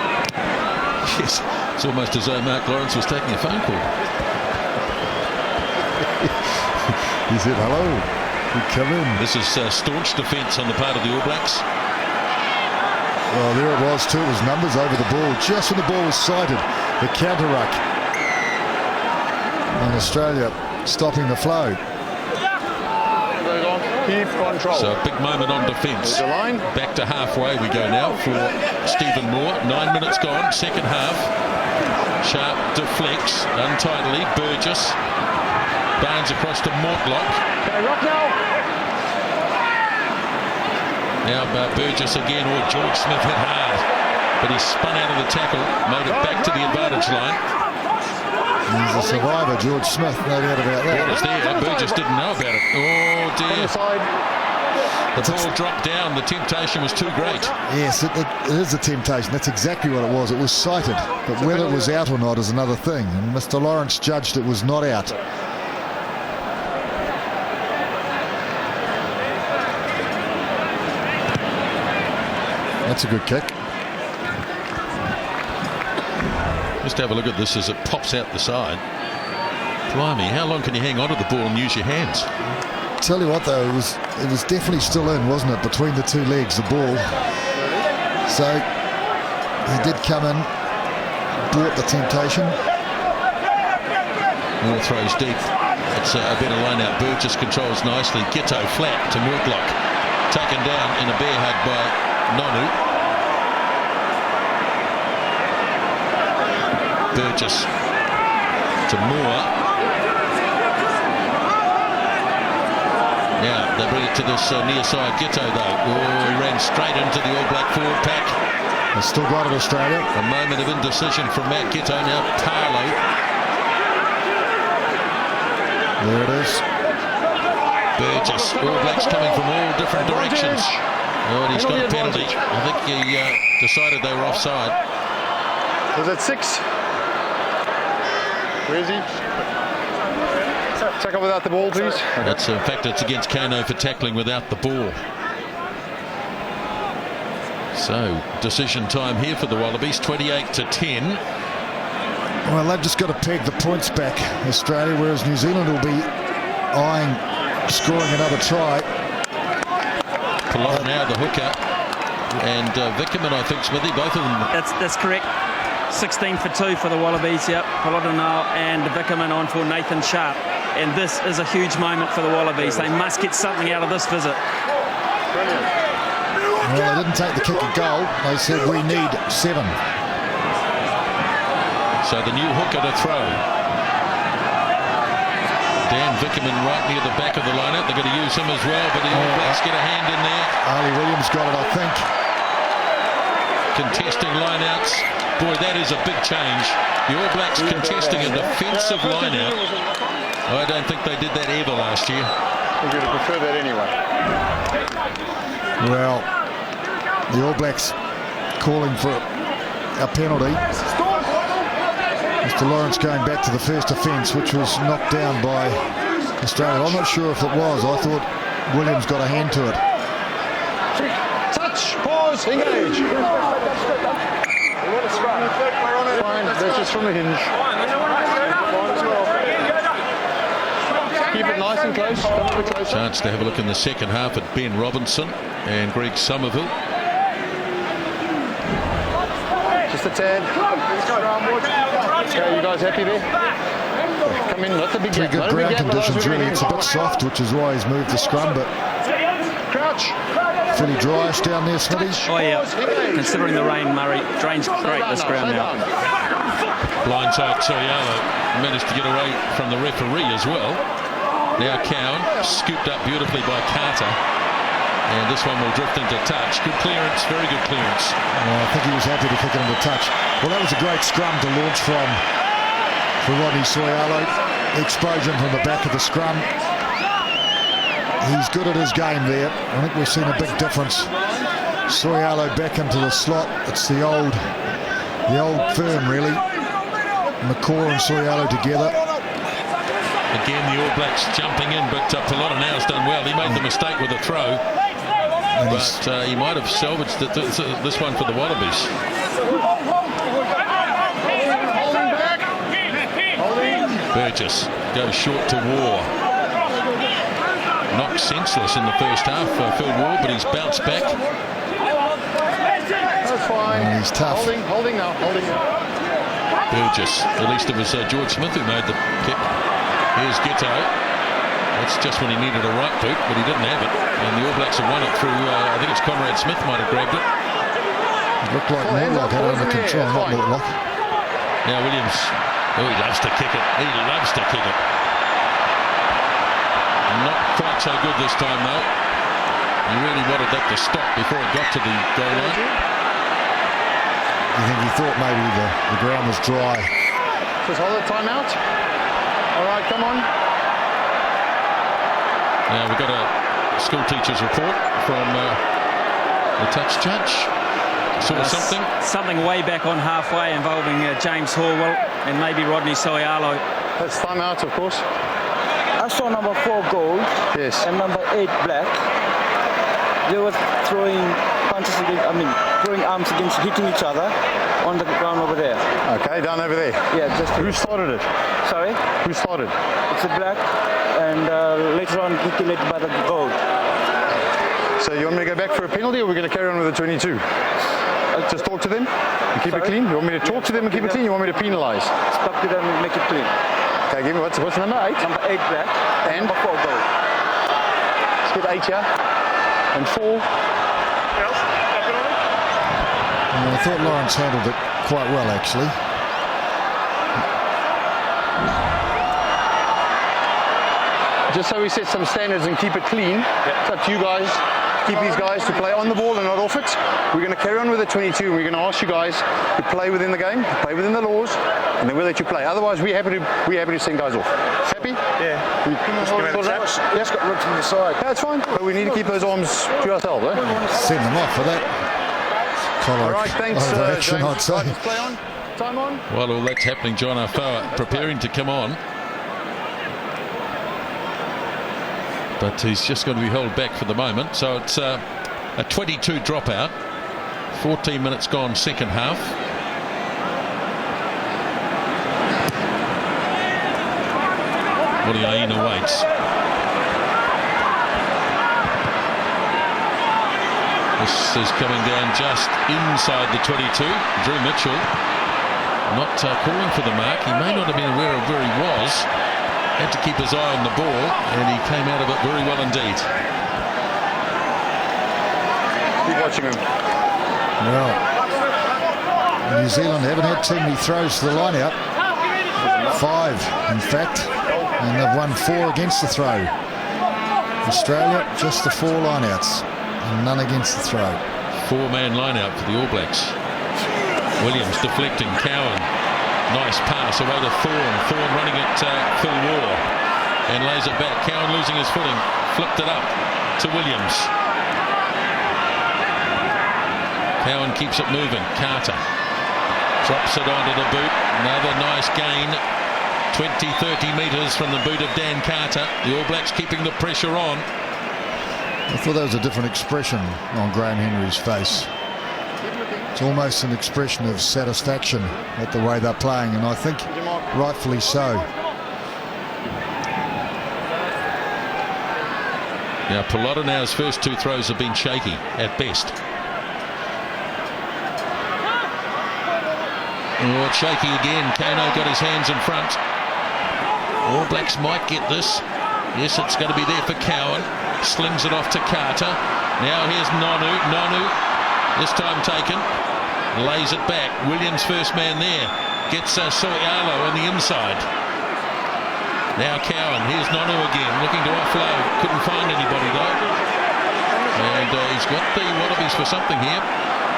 Yes, it's almost as though Mark Lawrence was taking a phone call. He said, hello, you come in. This is staunch defence on the part of the All Blacks. Well, there it was too. It was numbers over the ball. Just when the ball was sighted, the counter ruck. And Australia stopping the flow. Keep control. So a big moment on defence. The line. Back to halfway we go now for Stephen Moore. 9 minutes gone, second half. Sharp deflects untidily. Burgess. Barnes across to Mortlock. Can I rock now? Now Burgess again, or George Smith hit hard. But he spun out of the tackle, made it back to the advantage line. He's a survivor, George Smith, no doubt about that. Ball was there, Burgess didn't know about it. Oh dear. The ball dropped down, the temptation was too great. Yes, it is a temptation. That's exactly what it was. It was sighted. But whether it was out or not is another thing. And Mr. Lawrence judged it was not out. That's a good kick. Just have a look at this as it pops out the side. Blimey, how long can you hang on to the ball and use your hands? Tell you what though, it was definitely still in, wasn't it, between the two legs, the ball. So he did come in, brought the temptation. Moore throws deep. It's a better line out. Burgess controls nicely. Ghetto flat to Mortlock. Taken down in a bear hug by Nonu. Burgess to Moore. Now they bring it to this near side. Ghetto though. Oh, he ran straight into the All Black forward pack. They've still got it, Australia. A moment of indecision from Matt Ghetto. Now Tarlo. There it is. Burgess. All Blacks coming from all different directions. Oh, and he's got a penalty. I think he decided they were offside. Was it 6? Where is he? Tackle without the ball, please. That's in fact it's against Kano for tackling without the ball. So decision time here for the Wallabies, 28-10. Well, they've just got to peg the points back, Australia, whereas New Zealand will be eyeing scoring another try. Pilota now the hooker, and Vickerman, I think, Smithy, both of them. That's correct. 16 for 2 for the Wallabies, yep. Polotano and Vickerman on for Nathan Sharp. And this is a huge moment for the Wallabies. They must get something out of this visit. Well, they didn't take the kick of goal. They said we need 7. So the new hooker to throw. Dan Vickerman right near the back of the lineup. They're going to use him as well, but the All Blacks get a hand in there. Ali Williams got it, I think. Contesting lineouts. Boy, that is a big change. The All Blacks contesting a defensive lineout. I don't think they did that ever last year. We're going to prefer that anyway. Well, the All Blacks calling for a penalty. Mr. Lawrence going back to the first offence, which was knocked down by Australia. I'm not sure if it was. I thought Williams got a hand to it. Touch, pause, engage. Fine, that's just from the hinge. Keep it nice and close. Come a bit closer. Chance to have a look in the second half at Ben Robinson and Greg Somerville. Just a tad. Okay, you guys happy there? Come in, not the big Pretty good ground conditions, really. It's a bit soft, which is why he's moved the scrum, but crouch. Fairly dryish down there, Smithy. Oh yeah, considering the rain, Murray, drains great this ground now. Blindside Soriano managed to get away from the referee as well. Now Cowan, scooped up beautifully by Carter. And this one will drift into touch. Good clearance, very good clearance. I think he was happy to kick it into touch. Well, that was a great scrum to launch from for Rodney Soriano. Explosion from the back of the scrum. He's good at his game there. I think we've seen a big difference. Soriano back into the slot. It's the old firm, really. McCaw and Soriano together. Again, the All Blacks jumping in, but Pilota now's done well. He made the mistake with the throw, but he might have salvaged this one for the Wallabies. Burgess goes short to War. Knocked senseless in the first half, Phil Ward, but he's bounced back. That's fine. He's tough. Holding now. Burgess. At least it was George Smith who made the kick. Here's Ghetto. That's just when he needed a right boot, but he didn't have it. And the All Blacks have won it through, I think it's Conrad Smith might have grabbed it. It looked like Mortlock had it under control, not Mortlock. Now Williams, he loves to kick it. He loves to kick it. Not quite so good this time, though. He really wanted that to stop before it got to the goal line. You think he thought maybe the ground was dry? Just hold the timeout. All right, come on. Now we've got a school teacher's report from the touch judge. Saw something. Something way back on halfway involving James Horwell and maybe Rodney Soialo. That's timeout, of course. I saw number 4 gold Yes. and number 8 black. They were throwing punches against, throwing arms against, hitting each other on the ground over there. Okay, down over there. Yeah, just Who started it? sorry. Who started? It's a black, and later on calculated by the gold. So you want me to go back for a penalty, or we're going to carry on with the 22? Just talk to them and keep it clean. You want me to talk to them and keep it clean? You want me to penalise? Stop to them and make it clean. Okay, give me what's number 8? Number 8 black And? number 4 gold. Let's get 8 here. And 4. I thought Lawrence handled it quite well, actually. Just so we set some standards and keep it clean, it's up to you guys. Keep these guys to play on the ball and not off it. We're going to carry on with the 22, and we're going to ask you guys to play within the game, to play within the laws, and then we'll let you play. Otherwise, we're happy to send guys off. Happy? Yeah. Just got ripped from the side. Yeah, it's fine. But we need to keep those arms to ourselves, eh? Send them off for that. All right, thanks, Action, I'd James. say. Right, play on. Time on. While all that's happening, John Afoa preparing to come on. But he's just going to be held back for the moment. So it's a 22 dropout. 14 minutes gone, second half. Moriaina waits. This is coming down just inside the 22. Drew Mitchell not calling for the mark. He may not have been aware of where he was. Had to keep his eye on the ball, and he came out of it very well indeed. Keep watching him. Well, New Zealand haven't had too many throws to the line-out. 5, in fact, and they've won 4 against the throw. Australia, just the 4 line-outs, and none against the throw. 4-man line-out for the All Blacks. Williams deflecting, Cowan. Nice pass away to Thorne. Thorne running at Phil War and lays it back. Cowan losing his footing. Flipped it up to Williams. Cowan keeps it moving. Carter drops it onto the boot. Another nice gain. 20-30 metres from the boot of Dan Carter. The All Blacks keeping the pressure on. I thought that was a different expression on Graham Henry's face. It's almost an expression of satisfaction at the way they're playing, and I think rightfully so. Now Pilotonau's first 2 throws have been shaky at best. Oh, it's shaky again. Kano got his hands in front. All Blacks might get this. Yes, it's going to be there for Cowan. Slings it off to Carter. Now here's Nonu. Nonu, this time taken. Lays it back. Williams first man there. Gets Soialo on the inside. Now Cowan. Here's Nonu again. Looking to offload. Couldn't find anybody though. And he's got the Wallabies for something here.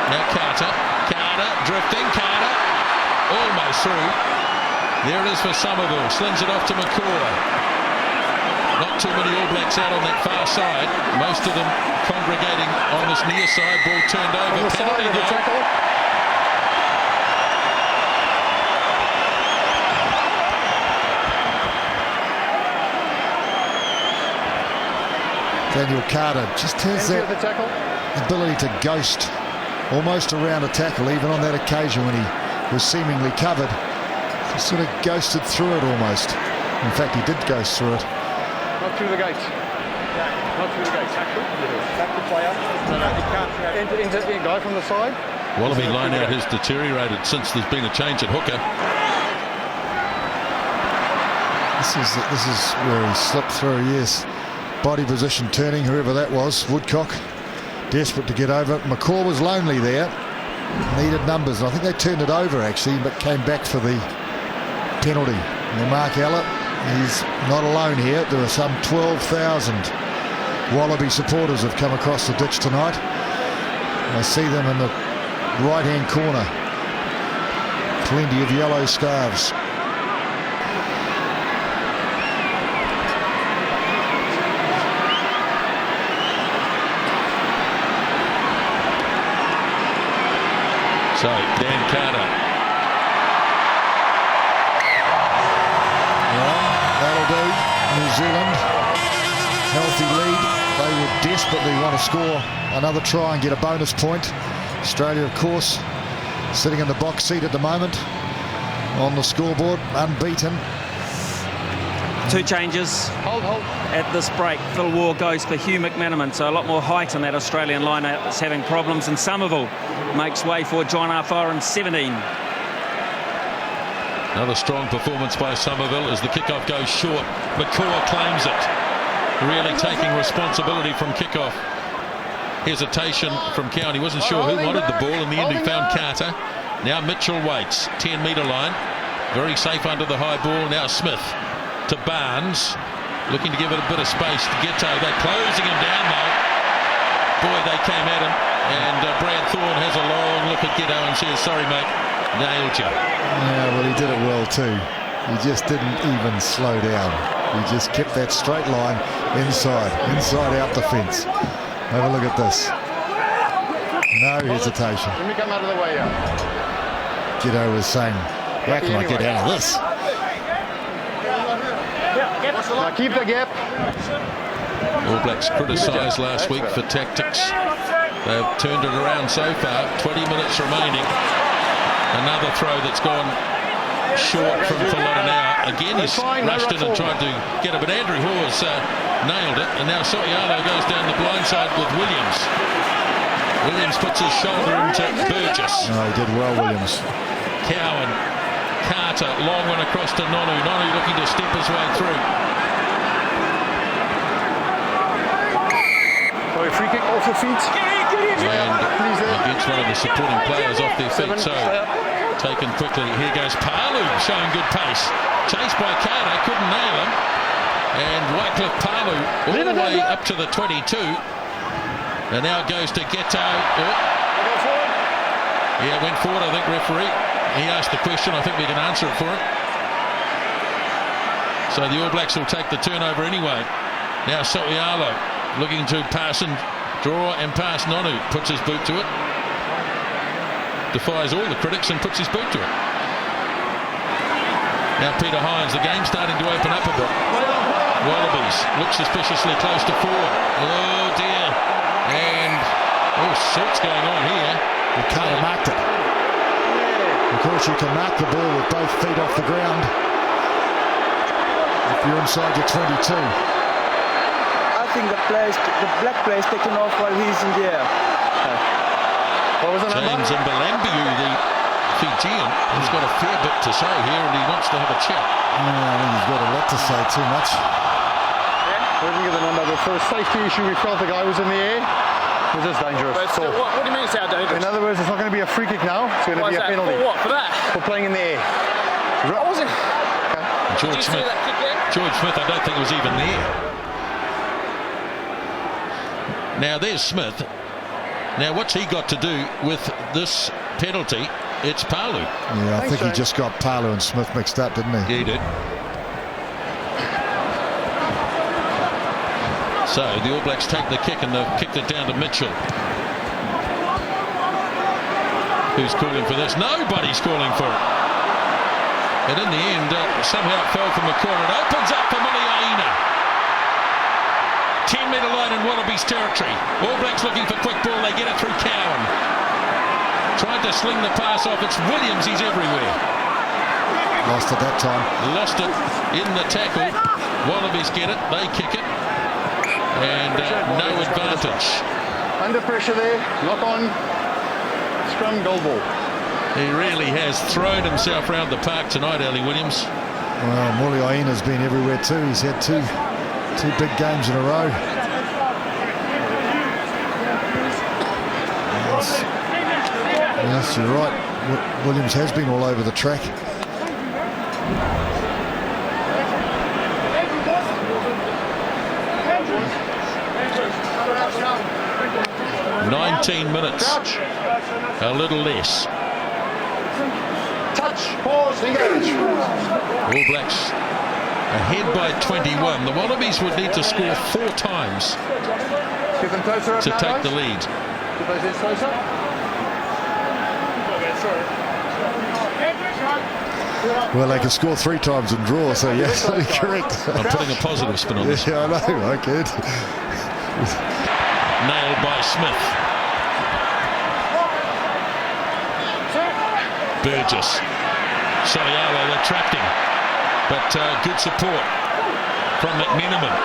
Now Carter. Carter drifting. Carter. Almost through. There it is for Somerville. Slings it off to McCaw. Not too many All Blacks out on that far side. Most of them congregating on this near side. Ball turned over. Penalty though. Daniel Carter just has Entry of the that tackle. ability to ghost almost around a tackle, even on that occasion when he was seemingly covered. He sort of ghosted through it almost. In fact, he did ghost through it. Not through the gate. Not through the gate. Back the player. Into guy from the side. Wallaby line out has deteriorated since there's been a change at hooker. This is where he slipped through. Yes, body position turning, whoever that was. Woodcock desperate to get over. McCaw was lonely there, needed numbers. I think they turned it over actually, but came back for the penalty. And Mark Ellett, he's not alone here. There are some 12,000 Wallaby supporters have come across the ditch tonight. I see them in the right-hand corner. Plenty of yellow scarves. So, Dan Carter. Well, that'll do. New Zealand, healthy lead. They would desperately want to score another try and get a bonus point. Australia, of course, sitting in the box seat at the moment on the scoreboard, unbeaten. 2 changes. Hold. At this break, Phil Waugh goes for Hugh McManaman, so a lot more height in that Australian line-out that's having problems. And Somerville makes way for John Arforan, 17. Another strong performance by Somerville as the kickoff goes short. McCaw claims it, really taking responsibility from kickoff. Hesitation from Cowan. He wasn't sure who wanted the ball. In the end, he found Carter. Now Mitchell waits, 10-metre line. Very safe under the high ball. Now Smith to Barnes. Looking to give it a bit of space to Ghetto. They're closing him down though. Boy, they came at him. And Brad Thorne has a long look at Ghetto and says, sorry mate, nailed you. Yeah, well, he did it well too. He just didn't even slow down. He just kept that straight line inside out the fence. Have a look at this. No hesitation. Let me come out of the way. Ghetto was saying, how can I get out of this? Now keep the gap. All Blacks criticised last week for tactics. They've turned it around so far. 20 minutes remaining. Another throw that's gone short from Falota now. Again, he's rushed in and tried to get it, but Andrew Hawes nailed it. And now Sotialo goes down the blind side with Williams. Williams puts his shoulder into Burgess. Oh, he did well, Williams. Cowan, Carter, long one across to Nonu. Nonu looking to step his way through. So a free kick off the feet. And against one of the supporting players off their feet. So taken quickly. Here goes Palu showing good pace. Chased by Carter, couldn't nail him. And Wycliffe Palu all the way up to the 22. And now goes to Ghetto. Yeah, went forward, I think, referee. He asked the question. I think we can answer it for him. So the All Blacks will take the turnover anyway. Now Sotialo looking to pass and draw and pass. Nonu puts his boot to it. Defies all the critics and puts his boot to it. Now Peter Hines, the game starting to open up a bit. Wallabies look suspiciously close to forward. Oh dear. And all sorts going on here. Carter marked it. Of course, you can mark the ball with both feet off the ground if you're inside your 22. I think the black player's taken off while he's in the air. What was the number? James Mbalambiu, the Fijian, has got a fair bit to say here and he wants to have a chat. I think he's got a lot to say, too much. We didn't get the number, but for a safety issue, we felt the guy was in the air. It was just dangerous. What do you mean it's how dangerous? In other words, it's not going to be a free kick now. It's going to be a penalty. For what? For that? For playing in the air. I wasn't. George Did you see Smith, that kick there? George Smith, I don't think was even there. Now there's Smith. Now what's he got to do with this penalty? It's Palu. Yeah, I think he just got Palu and Smith mixed up, didn't he? Yeah, he did. So the All Blacks take the kick and they've kicked it down to Mitchell. Who's calling for this? Nobody's calling for it. And in the end, somehow it fell from the corner. It opens up for Miliaina. 10 10-metre line in Wallabies territory. All Blacks looking for quick ball. They get it through Cowan. Tried to sling the pass off. It's Williams. He's everywhere. Lost it that time. Lost it in the tackle. Wallabies get it. They kick it. And no advantage. Under pressure there. Lock on. Scrum, goal ball. He really has thrown himself around the park tonight, Ali Williams. Well, Muliaina's been everywhere too. He's had two big games in a row. Yes, you're right. Williams has been all over the track. "19 minutes, a little less." Touch, pause, engage. All Blacks ahead by 21. The Wallabies would need to score 4 times Get them closer up to now, take guys. the lead. Get those heads closer. Well, they can score 3 times and draw, so you're absolutely correct. I'm putting a positive spin on this. Yeah, I know. I could. Nailed by Smith. Burgess. Solialo, they trapped him. But good support from McMenamin.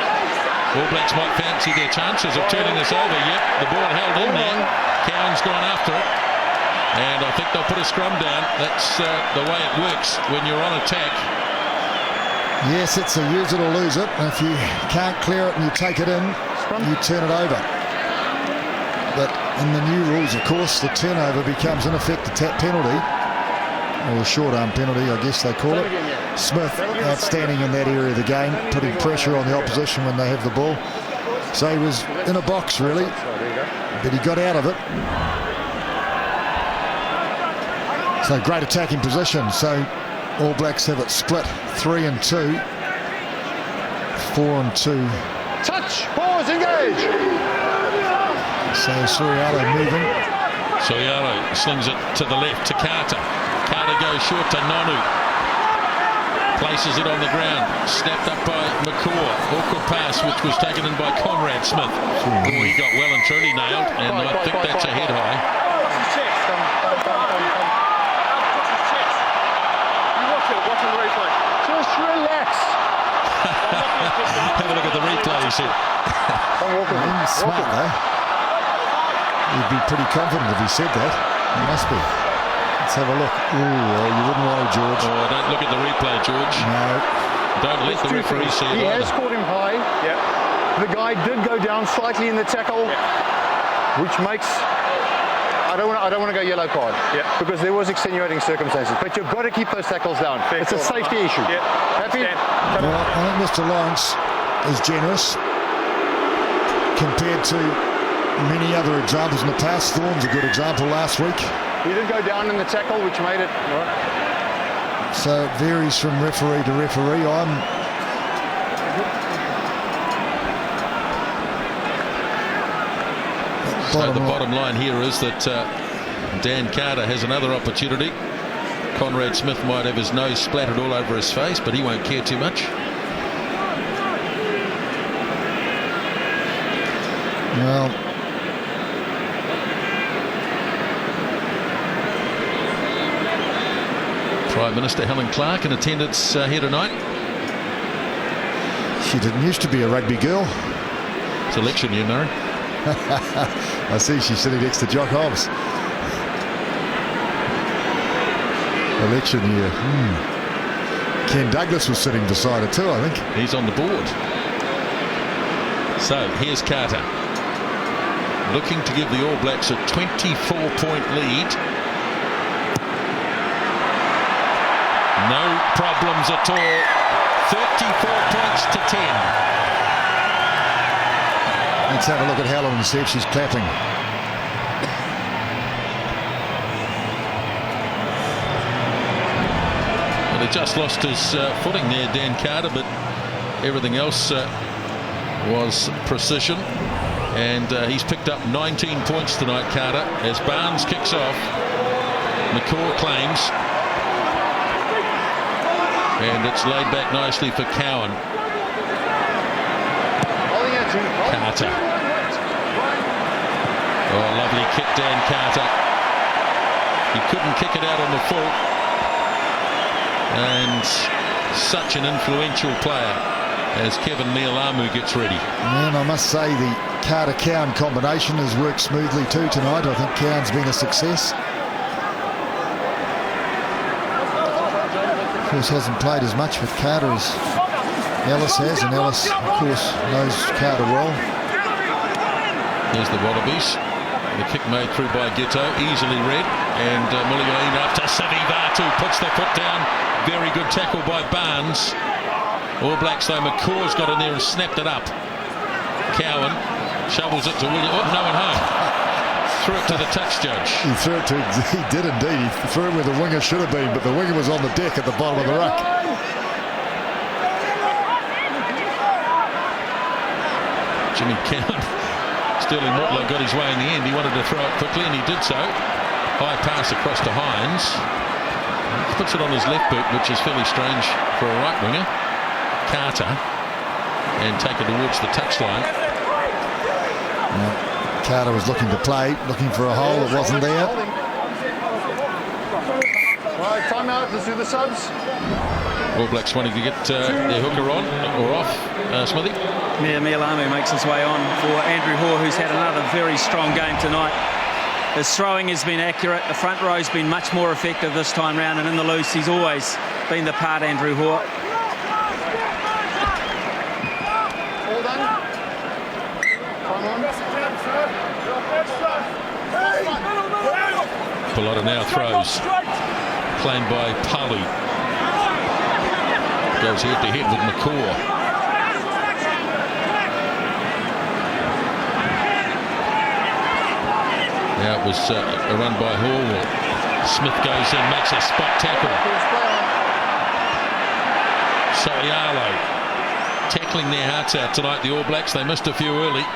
All Blacks might fancy their chances of turning this over. Yep, the ball held in there. Cowan's gone after it. And I think they'll put a scrum down. That's the way it works when you're on attack. Yes, it's a use it or lose it. If you can't clear it and you take it in, you turn it over. But in the new rules, of course, the turnover becomes in effect a tap penalty, or a short arm penalty, I guess they call it. Smith outstanding in that area of the game, putting pressure on the opposition when they have the ball. So he was in a box really, but he got out of it. So great attacking position. So All Blacks have it split 3 and 2, 4 and 2. Touch, pause, engage. So Soriano moving. Solialo slings it to the left to Carter. Carter goes short to Nonu. Places it on the ground. Snapped up by McCaw. Awkward pass which was taken in by Conrad Smith. Oh, he got well and truly nailed, and I think that's a head high. Just relax. Have a look at the replay, he said. Smart though. He'd be pretty confident if he said that. He must be. Let's have a look. Ooh, you wouldn't want to, George. Oh, don't look at the replay, George. No. Don't let the referee see it He either. has caught him high. The guy did go down slightly in the tackle, which makes... I don't want to go yellow card because there was extenuating circumstances. But you've got to keep those tackles down. It's a safety issue. Happy? Well, I think Mr. Lawrence is generous compared to many other examples in the past. Thorne's a good example last week. He did go down in the tackle, which made it... So it varies from referee to referee. So the bottom line here is that Dan Carter has another opportunity. Conrad Smith might have his nose splattered all over his face, but he won't care too much. Well, Prime Minister Helen Clark in attendance here tonight. she didn't used to be a rugby girl. It's election year, Murray. I see she's sitting next to Jock Hobbs. Election year. Ken Douglas was sitting beside her too, I think. He's on the board. So here's Carter, looking to give the All Blacks a 24-point lead. No problems at all. 34 points to 10. Let's have a look at Helen and see if she's clapping. Well, he just lost his footing there, Dan Carter, but everything else was precision. And he's picked up 19 points tonight, Carter, as Barnes kicks off. McCaw claims. And it's laid back nicely for Cowan. Carter. Oh, lovely kick, Dan Carter. He couldn't kick it out on the full. And such an influential player as Kevin Mealamu gets ready. And I must say the Carter-Cowan combination has worked smoothly too tonight. I think Cowan's been a success. Of course, hasn't played as much with Carter as Ellis has, and Ellis, of course, knows Carter well. There's the Wallabies. The kick made through by Gitto, easily read, and Muliaina up to Sivivatu, puts the foot down. Very good tackle by Barnes. All Blacks though, McCaw's got in there and snapped it up. Cowan shovels it to William. Oh, no one home. Threw it to the touch judge. He threw it to, he did indeed. He threw it where the winger should have been, but the winger was on the deck at the bottom of the ruck. Jimmy Cowan. Sterling Mortlow got his way in the end. He wanted to throw it quickly, and he did so. High pass across to Hines. He puts it on his left boot, which is fairly strange for a right winger. Carter, and take it towards the touchline. Carter was looking to play, looking for a hole that wasn't there. Right, time out. Let's do the subs. All Blacks wanting to get their hooker on or off. Smithy. Mealamu makes his way on for Andrew Hoare, who's had another very strong game tonight. His throwing has been accurate. The front row's been much more effective this time round, and in the loose, he's always been the part, Andrew Hoare. All done. Come on. Bellotta now throws. Claimed by Palu. Goes head to head with McCaw. Now it was a run by Hall. Smith goes in, makes a spot tackle. Soialo tackling their hearts out tonight, the All Blacks. They missed a few early.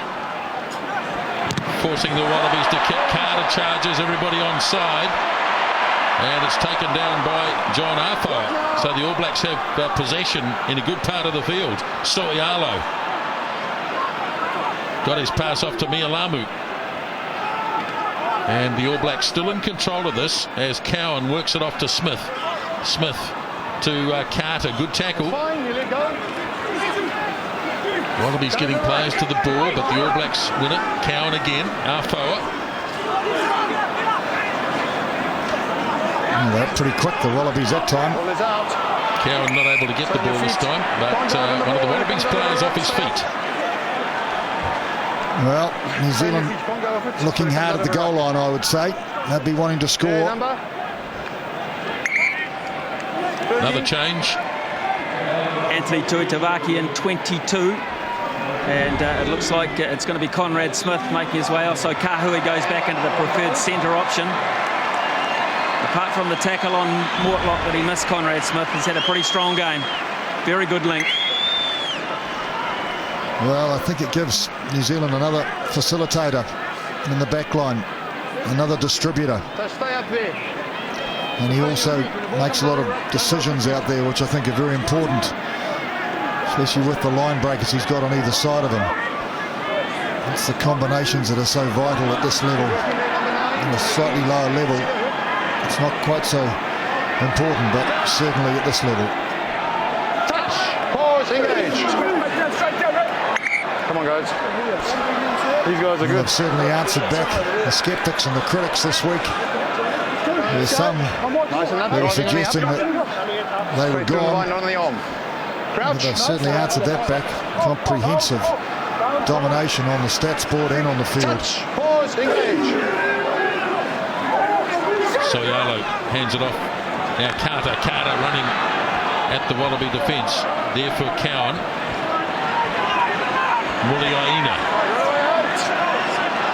Forcing the Wallabies to kick. Carter charges, everybody on side. And it's taken down by John Arthur. So the All Blacks have possession in a good part of the field. Soialo got his pass off to Mealamu. And the All Blacks still in control of this as Cowan works it off to Smith. Smith to Carter. Good tackle. Wallabies getting players to the ball, but the All Blacks win it. Cowan again. Afoa. They're pretty quick, the Wallabies that time. Cowan not able to get the ball this time, but one of the Wallabies players off his feet. Well, New Zealand looking hard at the goal line, I would say. They'd be wanting to score. Another change. Anthony Tuitavaki in 22. And it looks like it's going to be Conrad Smith making his way off. So Kahui goes back into the preferred centre option. Apart from the tackle on Mortlock that he missed, Conrad Smith has had a pretty strong game. Very good link. Well, I think it gives New Zealand another facilitator in the back line, another distributor. Stay up there. And he also makes a lot of decisions out there, which I think are very important, especially with the line breakers he's got on either side of him. It's the combinations that are so vital at this level. In a slightly lower level, it's not quite so important, but certainly at this level. Touch. Pause. Engage. Come on, guys. These guys are good. They've certainly answered back the sceptics and the critics this week. There's some that were suggesting that they were gone. But they've certainly answered that back. Comprehensive domination on the stats board and on the field. Pause. Engage. Soialo hands it off. Now Carter running at the Wallaby defence. There for Cowan. Muliaina.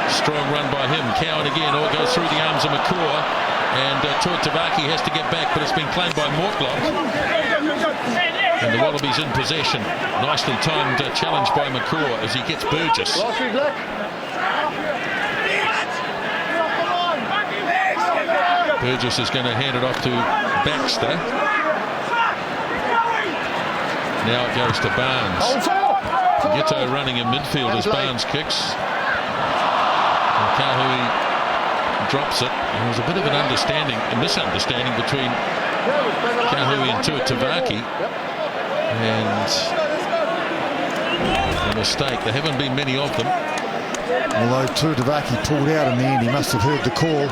Strong run by him. Cowan again. All goes through the arms of McCaw. And Tuitavaki has to get back, but it's been claimed by Mortlock. And the Wallabies in possession. Nicely timed challenge by McCaw as he gets Burgess. Burgess is going to hand it off to Baxter. Now it goes to Barnes. Ghetto running in midfield as Barnes kicks. Kahui drops it. There was a bit of a misunderstanding between Kahui and Tuatavaki. And a mistake. There haven't been many of them. Although Tuatavaki pulled out in the end, he must have heard the call.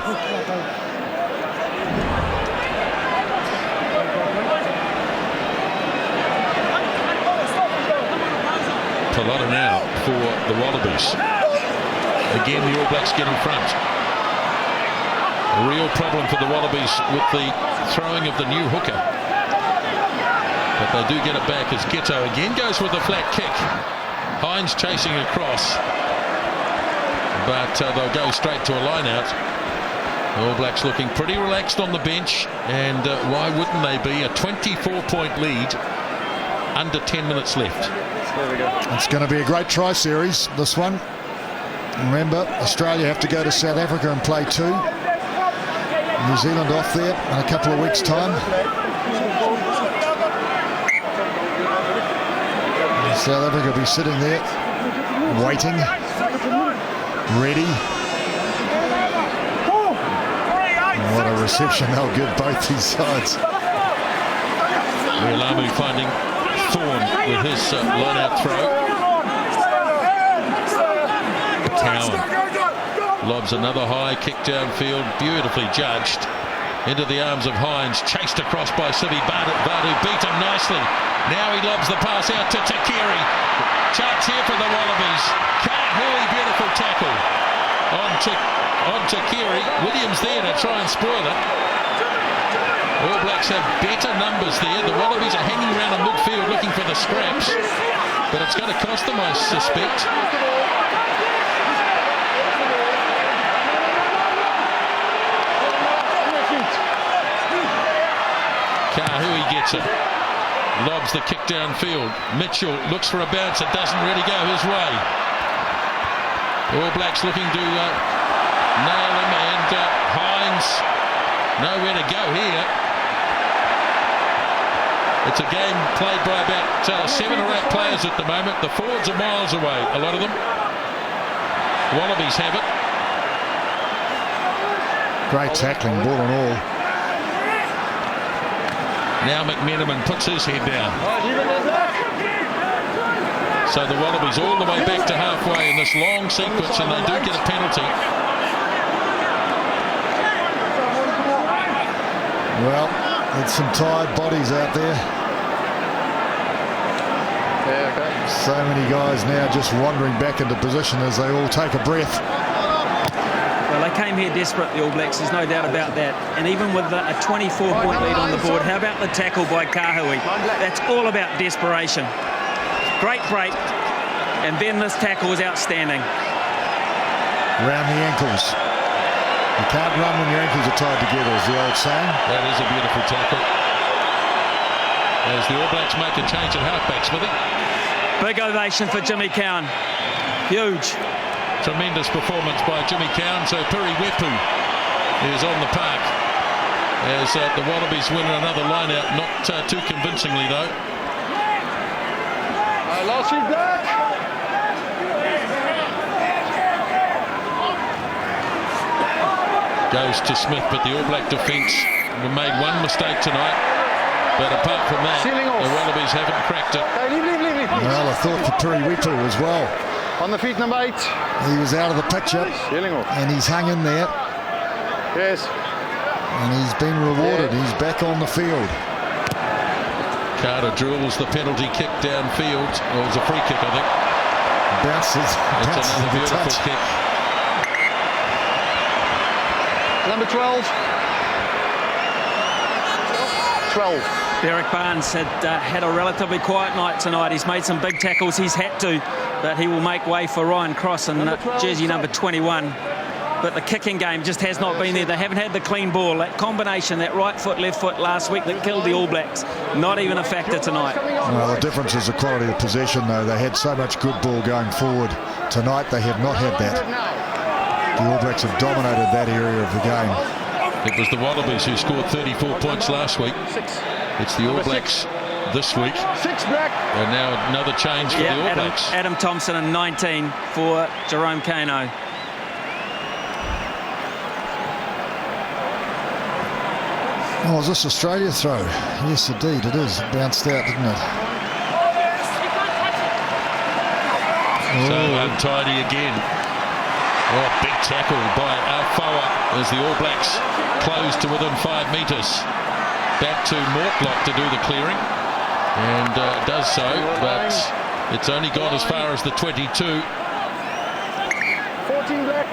Pallotta now for the Wallabies. Again, the All Blacks get in front. A real problem for the Wallabies with the throwing of the new hooker. But they do get it back as Ghetto again goes with a flat kick. Hines chasing across. But they'll go straight to a line-out. The All Blacks looking pretty relaxed on the bench. And why wouldn't they be? A 24-point lead. Under 10 minutes left. There we go. It's going to be a great try series, this one. Remember, Australia have to go to South Africa and play 2. New Zealand off there in a couple of weeks' time. South Africa will be sitting there, waiting, ready. And what a reception they'll give both these sides. Lamu finding Thorne with his line-out throw. Cowan lobs another high kick downfield, beautifully judged. Into the arms of Hines, chased across by Sivi Badu, beat him nicely. Now he lobs the pass out to Takiri. Chance here for the Wallabies. Kahui, beautiful tackle on Takiri. Williams there to try and spoil it. All Blacks have better numbers there. The Wallabies are hanging around in midfield looking for the scraps, but it's going to cost them, I suspect. Kahui gets it. Lobs the kick downfield. Mitchell looks for a bounce. It doesn't really go his way. All Blacks looking to nail him, and Hines nowhere to go here. It's a game played by about 7 or 8 players at the moment. The forwards are miles away, a lot of them. Wallabies have it. Great tackling, ball and all. Now McMenamin puts his head down. So the Wallabies all the way back to halfway in this long sequence, and they do get a penalty. Well, there's some tired bodies out there. Yeah, okay. So many guys now just wandering back into position as they all take a breath. Well, they came here desperate, the All Blacks, there's no doubt about that. And even with a 24-point lead on the board, how about the tackle by Kahui? That's all about desperation. Great break, and then this tackle was outstanding. Around the ankles. You can't run when your ankles are tied together, is the old saying. That is a beautiful tackle. As the All Blacks make a change at halfback, Smithy. Big ovation for Jimmy Cowan. Huge. Tremendous performance by Jimmy Cowan. So Piri Wepu is on the park as the Wallabies win another line-out. Not too convincingly, though. Last week back. Goes to Smith, but the All Black defence made one mistake tonight. But apart from that, the Wallabies haven't cracked it. Hey, leave. Well, I thought for Piri Wepu as well. On the feet, number 8. He was out of the picture, and he's hung in there. Yes. And he's been rewarded. He's back on the field. Carter drills the penalty kick downfield. Well, it was a free kick, I think. Bounces. It's another beautiful touch. kick. Number 12. 12. Derek Barnes had a relatively quiet night tonight. He's made some big tackles. He's had to, but he will make way for Ryan Cross in jersey number 21. But the kicking game just has not been there. They haven't had the clean ball. That combination, that right foot, left foot last week that killed the All Blacks, not even a factor tonight. Well, the difference is the quality of possession, though. They had so much good ball going forward. Tonight, they have not had that. The All Blacks have dominated that area of the game. It was the Wallabies who scored 34 points last week. It's the All Blacks this week. And now another change for the All Blacks. Adam Thompson in 19 for Jerome Kaino. Oh, is this Australia throw? Yes, indeed, it is. It bounced out, didn't it? So untidy again. Oh, big tackle by Afoa as the All Blacks close to within 5 metres. Back to Mortlock to do the clearing, and does so, but it's only gone as far as the 22. 14 black.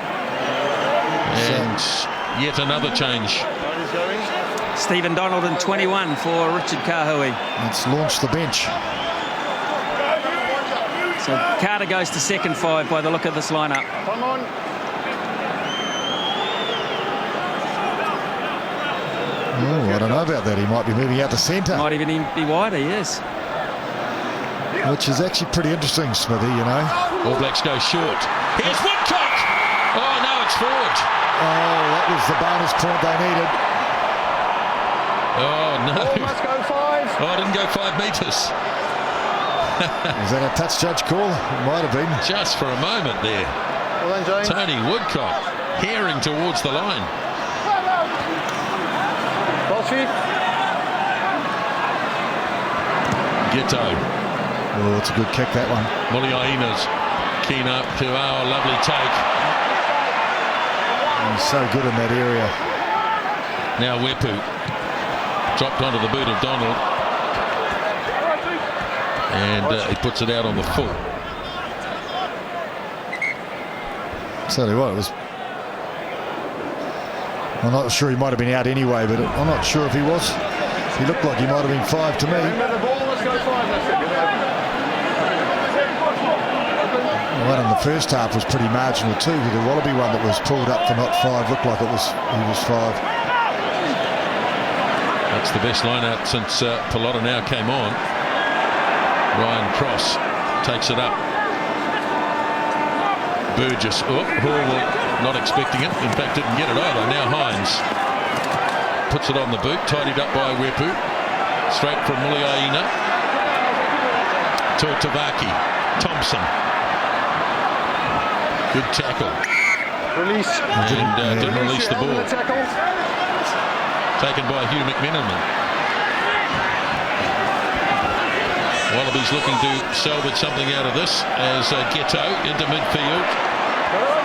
And yet another change. Stephen Donald in 21 for Richard Kahui. Let's launch the bench. So Carter goes to second 5 by the look of this lineup. Come on. Oh, I don't know about that. He might be moving out to centre, Might even be wider, yes. which is actually pretty interesting, Smithy, you know. All Blacks go short. Here's Woodcock. Oh, no, it's forward. Oh, that was the bonus point they needed. Oh, no. Must go 5. Oh, I didn't go 5 metres. Was that a touch judge call? It might have been. Just for a moment there. Well done, James. Tony Woodcock herring towards the line. Ghetto. Oh, it's a good kick, that one. Muliaina's keen up to our lovely take. He's so good in that area. Now Wepu dropped onto the boot of Donald, and he puts it out on the full. Tell you what, it was. I'm not sure, he might have been out anyway, but I'm not sure if he was. He looked like he might have been 5 to me. Remember the ball, let's go 5. That's it. The one in the first half was pretty marginal too. The Wallaby one that was pulled up for not 5 looked like he was 5. That's the best line out since Pilota now came on. Ryan Cross takes it up. Burgess, Hall not expecting it, in fact didn't get it either. Now Hines puts it on the boot, tidied up by Wepu, straight from Muliaina to Tavaki. Thompson, good tackle. Release. And didn't release the ball. Taken by Hugh McMenamin. Wallabies looking to salvage something out of this as Ghetto into midfield.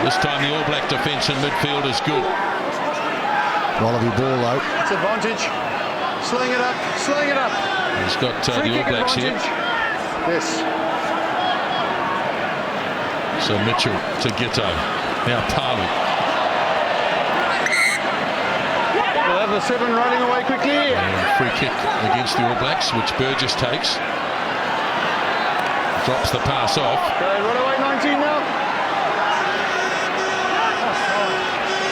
This time the All Black defence in midfield is good. Wallaby ball though. It's advantage. Sling it up. Sling it up. He's got the All Blacks here. Yes. So Mitchell to Ghetto. Now Palu. We'll have the 7 running away quickly. And free kick against the All Blacks, which Burgess takes. Drops the pass off. Okay, run away 19 now.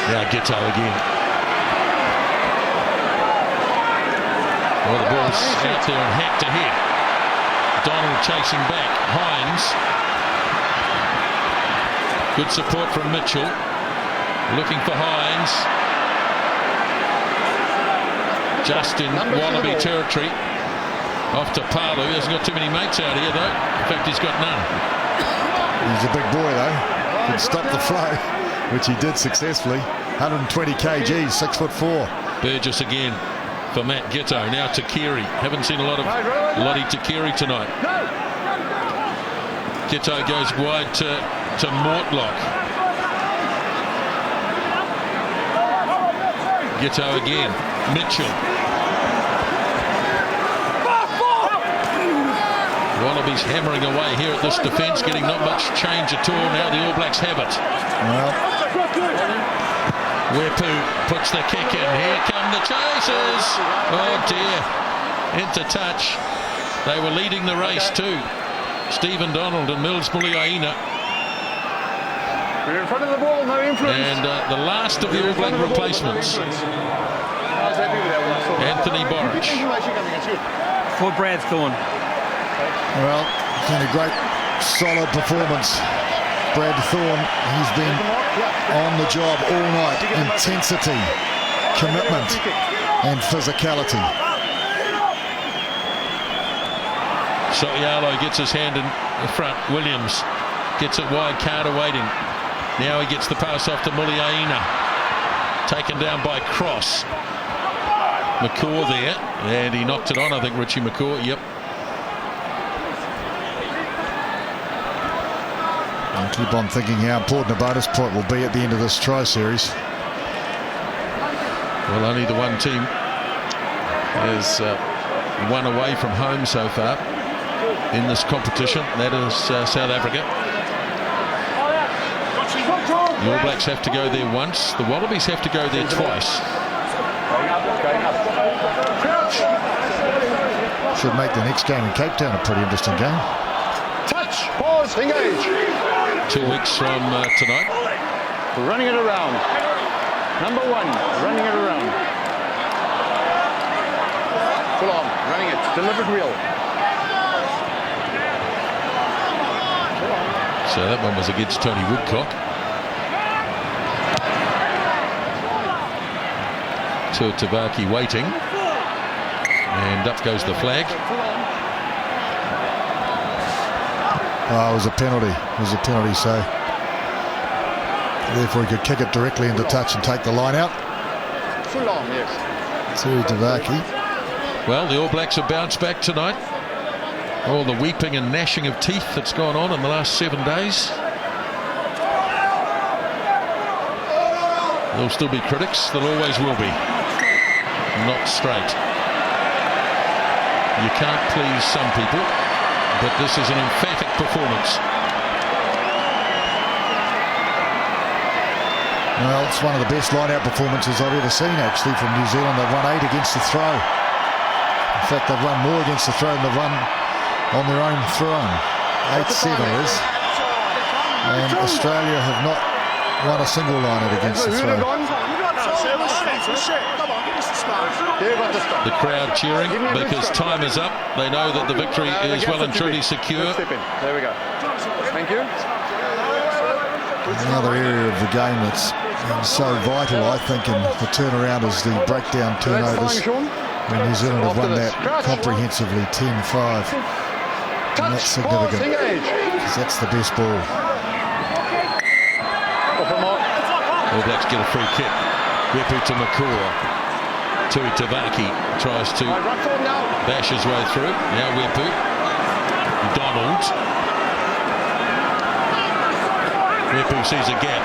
Now Ghetto again. Well, the ball's out there and hacked ahead. Donald chasing back. Hines. Good support from Mitchell. Looking for Hines. Just in Wallaby territory. Off to Palu. He hasn't got too many mates out here, though. In fact, he's got none. He's a big boy though. Could stop the flow, which he did successfully. 120 kg, 6'4". Burgess again for Matt Ghetto. Now Takiri. Haven't seen a lot of Lottie Takiri tonight. Ghetto goes wide to Mortlock. Ghetto again. Mitchell. Wallabies hammering away here at this defence, getting not much change at all. Now the All Blacks have it. Well, Wepu puts the kick in. Here come the chasers. Oh dear. Into touch. They were leading the race too. Stephen Donald and Mills Muliaina. We're in front of the ball, no influence. And the last of the All Black replacements. Anthony Borich. For Brad Thorne. well, it's been a great, solid performance. Brad Thorne, he's been on the job all night. Intensity, commitment and physicality. Sotialo gets his hand in the front. Williams gets it wide. Carter waiting. Now he gets the pass off to Muliaina. Taken down by Cross. McCaw there, and he knocked it on. I think Richie McCaw. Yep. I keep on thinking how important a bonus point will be at the end of this try series. Well, only the one team has won away from home so far in this competition. That is South Africa. The All Blacks have to go there once. The Wallabies have to go there twice. Should make the next game in Cape Town a pretty interesting game. Touch, pause, engage. 2 weeks from tonight. Running it around. Number 1, running it around. Full on, running it. Delivered wheel. So that one was against Tony Woodcock. Tuatavaki waiting. And up goes the flag. Oh, it was a penalty. It was a penalty, so therefore he could kick it directly into touch and take the line out. Full on, yes. Tuatavaki. Well, the All Blacks have bounced back tonight. All the weeping and gnashing of teeth that's gone on in the last 7 days. There'll still be critics. There always will be. Not straight. You can't please some people, but this is an emphatic performance. Well, it's one of the best line-out performances I've ever seen, actually, from New Zealand. They've won 8 against the throw. In fact, they've won more against the throw than they've won on their own throwing. 8-7 is. And Australia have not won a single line-out against the throw. The crowd cheering because time is up. They know that the victory is well and truly secure. There we go. Thank you. Another area of the game that's so vital, I think, in the turnaround is the breakdown turnovers. When New Zealand have won that comprehensively 10-5. And that's significant because that's the best ball. All Blacks get a free kick. Wepu to McCaw. Tuatavaki tries to bash his way through. Now Wepu. Donald. Wepu sees a gap.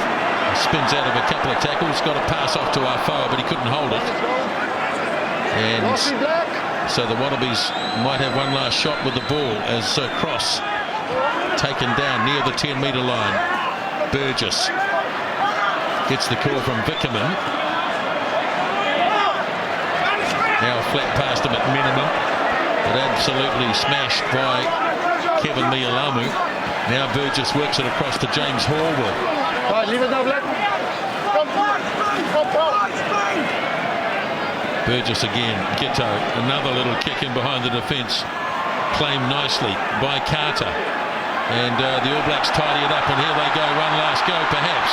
Spins out of a couple of tackles. Got a pass off to Afoa, but he couldn't hold it. And so the Wallabies might have one last shot with the ball as Cross taken down near the 10-metre line. Burgess gets the call from Vickerman. Now flat past him at minimum, but absolutely smashed by Kevin Mialamu. Now Burgess works it across to James Horwood. Right, leave it now, Black. Burgess again. Ghetto, another little kick in behind the defence. Claimed nicely by Carter. And the All Blacks tidy it up, and here they go. One last go, perhaps.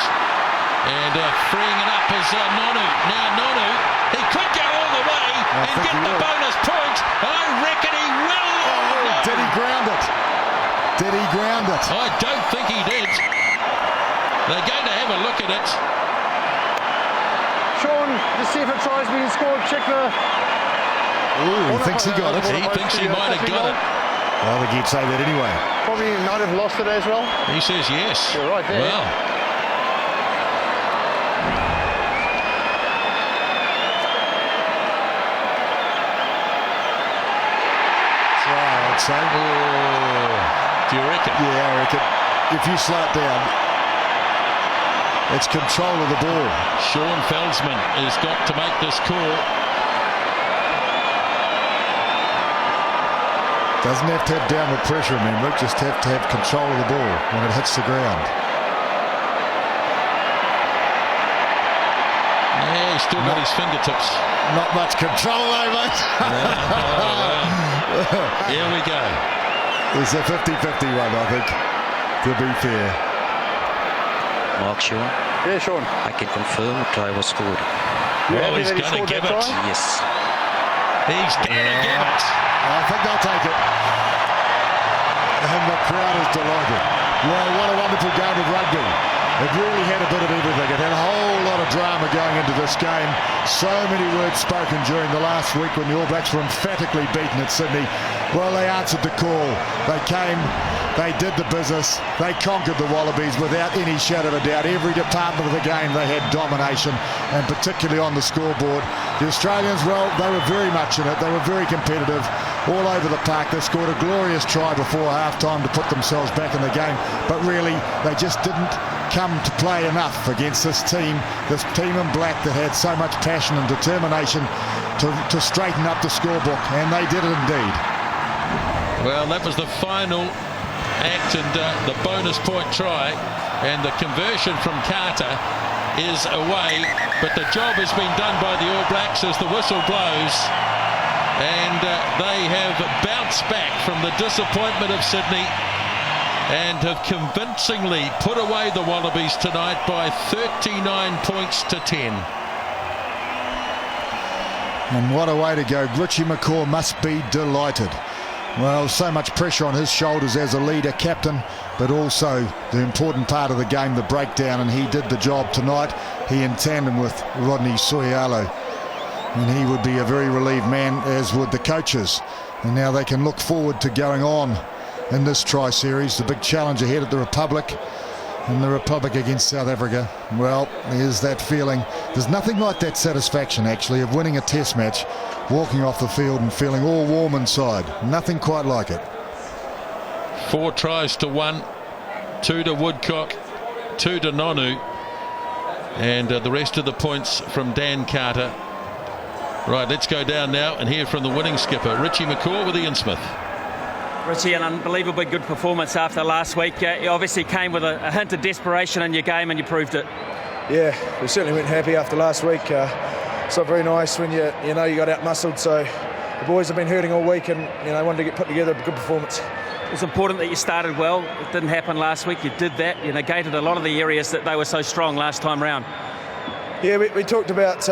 And freeing it up is Nonu. Now Nonu, he could go all the way and get the bonus point. I reckon he will. Oh, did he ground it? Did he ground it? I don't think he did. They're going to have a look at it. Sean, the see if a try's been scored. Check the... Ooh, he thinks he got it. He thinks he might have got it. I think he'd say that anyway. Probably might have lost it as well. He says yes. You're right there. Well. I'd say. Oh, do you reckon? Yeah, I reckon. If you slow it down, it's control of the ball. Sean Felsman has got to make this call. Doesn't have to have downward pressure, remember. Just have to have control of the ball when it hits the ground. Yeah, he's still got his fingertips. Not much control though, mate. Here we go. It's a 50-50 one, I think, to be fair. Mark, Sean? Yeah, Sean. I can confirm a try was scored. Well, he's going to give it. Yes. He's going to give it. I think they'll take it. and the crowd is delighted. Well, what a wonderful game of rugby. It really had a bit of everything. It had a whole lot of drama going into this game. So many words spoken during the last week when the All Blacks were emphatically beaten at Sydney. Well, they answered the call. They came, they did the business, they conquered the Wallabies without any shadow of a doubt. Every department of the game they had domination, and particularly on the scoreboard. The Australians, well, they were very much in it. They were very competitive all over the park. They scored a glorious try before half-time to put themselves back in the game, but really they just didn't come to play enough against this team in black that had so much passion and determination to straighten up the scorebook, and they did it indeed. Well, that was the final act, and the bonus point try, and the conversion from Carter is away, but the job has been done by the All Blacks as the whistle blows, and they have bounced back from the disappointment of Sydney and have convincingly put away the Wallabies tonight by 39 points to 10. And what a way to go. Richie McCaw must be delighted. Well, so much pressure on his shoulders as a leader, captain, but also the important part of the game, the breakdown, and he did the job tonight. He in tandem with Rodney Soialo. And he would be a very relieved man, as would the coaches. And now they can look forward to going on in this tri-series, the big challenge ahead at the Republic, and the Republic against South Africa. Well, there's that feeling. There's nothing like that satisfaction, actually, of winning a test match, walking off the field and feeling all warm inside. Nothing quite like it. 4 tries to 1, 2 to Woodcock, 2 to Nonu, and the rest of the points from Dan Carter. Right, let's go down now and hear from the winning skipper, Richie McCaw, with Ian Smith. Richie, an unbelievably good performance after last week. You obviously came with a hint of desperation in your game, and you proved it. Yeah, we certainly weren't happy after last week. It's not very nice when you know you got out-muscled. So the boys have been hurting all week, and wanted to put together a good performance. It was important that you started well. It didn't happen last week. You did that. You negated a lot of the areas that they were so strong last time round. Yeah, we talked about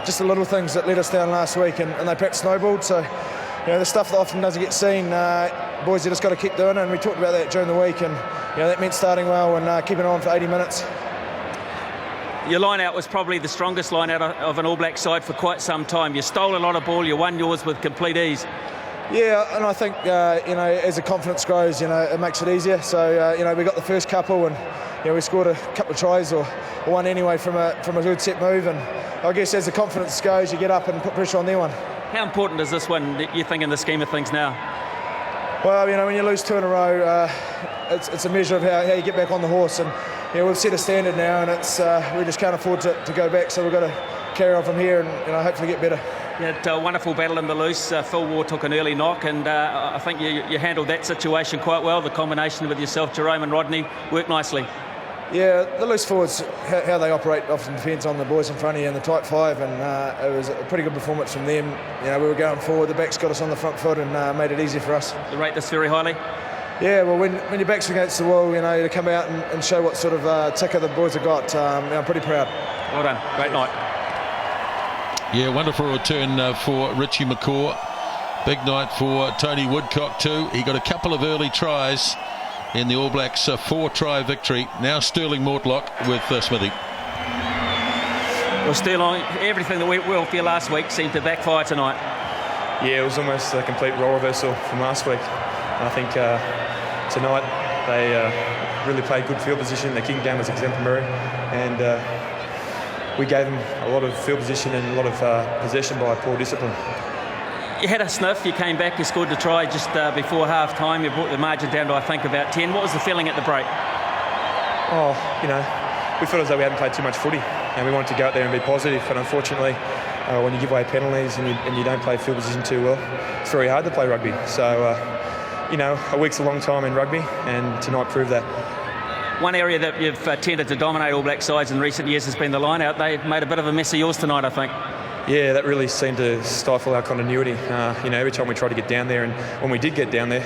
just the little things that let us down last week, and they perhaps snowballed. So the stuff that often doesn't get seen, boys, you just got to keep doing it. And we talked about that during the week, and that meant starting well and keeping on for 80 minutes. Your line-out was probably the strongest line-out of an All Black side for quite some time. You stole a lot of ball, you won yours with complete ease. Yeah, and I think, as the confidence grows, it makes it easier. So, we got the first couple, and we scored a couple of tries, or one anyway, from a good set move. And I guess as the confidence goes, you get up and put pressure on their one. How important is this one, you think, in the scheme of things now? Well, when you lose 2 in a row, it's a measure of how you get back on the horse. And we've set a standard now, and it's we just can't afford to go back. So we've got to carry on from here and hopefully get better. You had a wonderful battle in the loose. Phil Ward took an early knock, and I think you handled that situation quite well. The combination with yourself, Jerome and Rodney, worked nicely. Yeah, the loose forwards, how they operate often depends on the boys in front of you in the tight 5, and it was a pretty good performance from them. We were going forward, the backs got us on the front foot and made it easier for us. You rate this very highly? Yeah, well, when your back's against the wall, to come out and show what sort of ticker the boys have got, I'm pretty proud. Well done, great night. Yeah, wonderful return for Richie McCaw. Big night for Tony Woodcock too. He got a couple of early tries in the All Blacks 4-try victory. Now Sterling Mortlock with Smithy. Well, Sterling, everything that went well for you last week seemed to backfire tonight. Yeah, it was almost a complete role reversal from last week. I think tonight they really played good field position. Their kicking game was exemplary, and we gave them a lot of field position and a lot of possession by poor discipline. You had a sniff, you came back, you scored the try just before half-time. You brought the margin down to, I think, about 10. What was the feeling at the break? Oh, we felt as though we hadn't played too much footy, and we wanted to go out there and be positive. And unfortunately, when you give away penalties and you don't play field position too well, it's very hard to play rugby. So, a week's a long time in rugby, and tonight proved that. One area that you've tended to dominate All Black sides in recent years has been the line-out. They've made a bit of a mess of yours tonight, I think. Yeah, that really seemed to stifle our continuity. Every time we tried to get down there, and when we did get down there,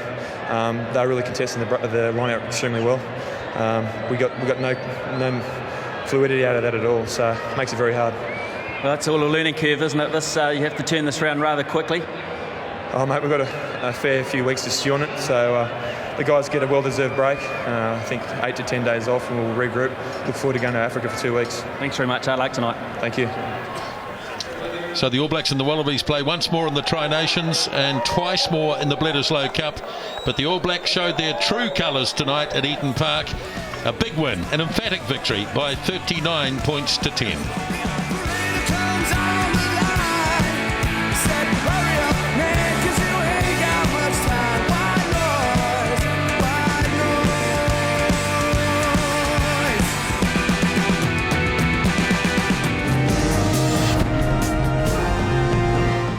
they were really contesting the line-out extremely well. We got no fluidity out of that at all, so it makes it very hard. Well, it's all a learning curve, isn't it? You have to turn this round rather quickly. Oh, mate, we've got a fair few weeks to stew on it, so the guys get a well-deserved break. I think 8 to 10 days off, and we'll regroup. Look forward to going to Africa for 2 weeks. Thanks very much. Hard luck tonight. Thank you. So the All Blacks and the Wallabies play once more in the Tri-Nations and twice more in the Bledisloe Cup. But the All Blacks showed their true colours tonight at Eden Park. A big win, an emphatic victory by 39 points to 10.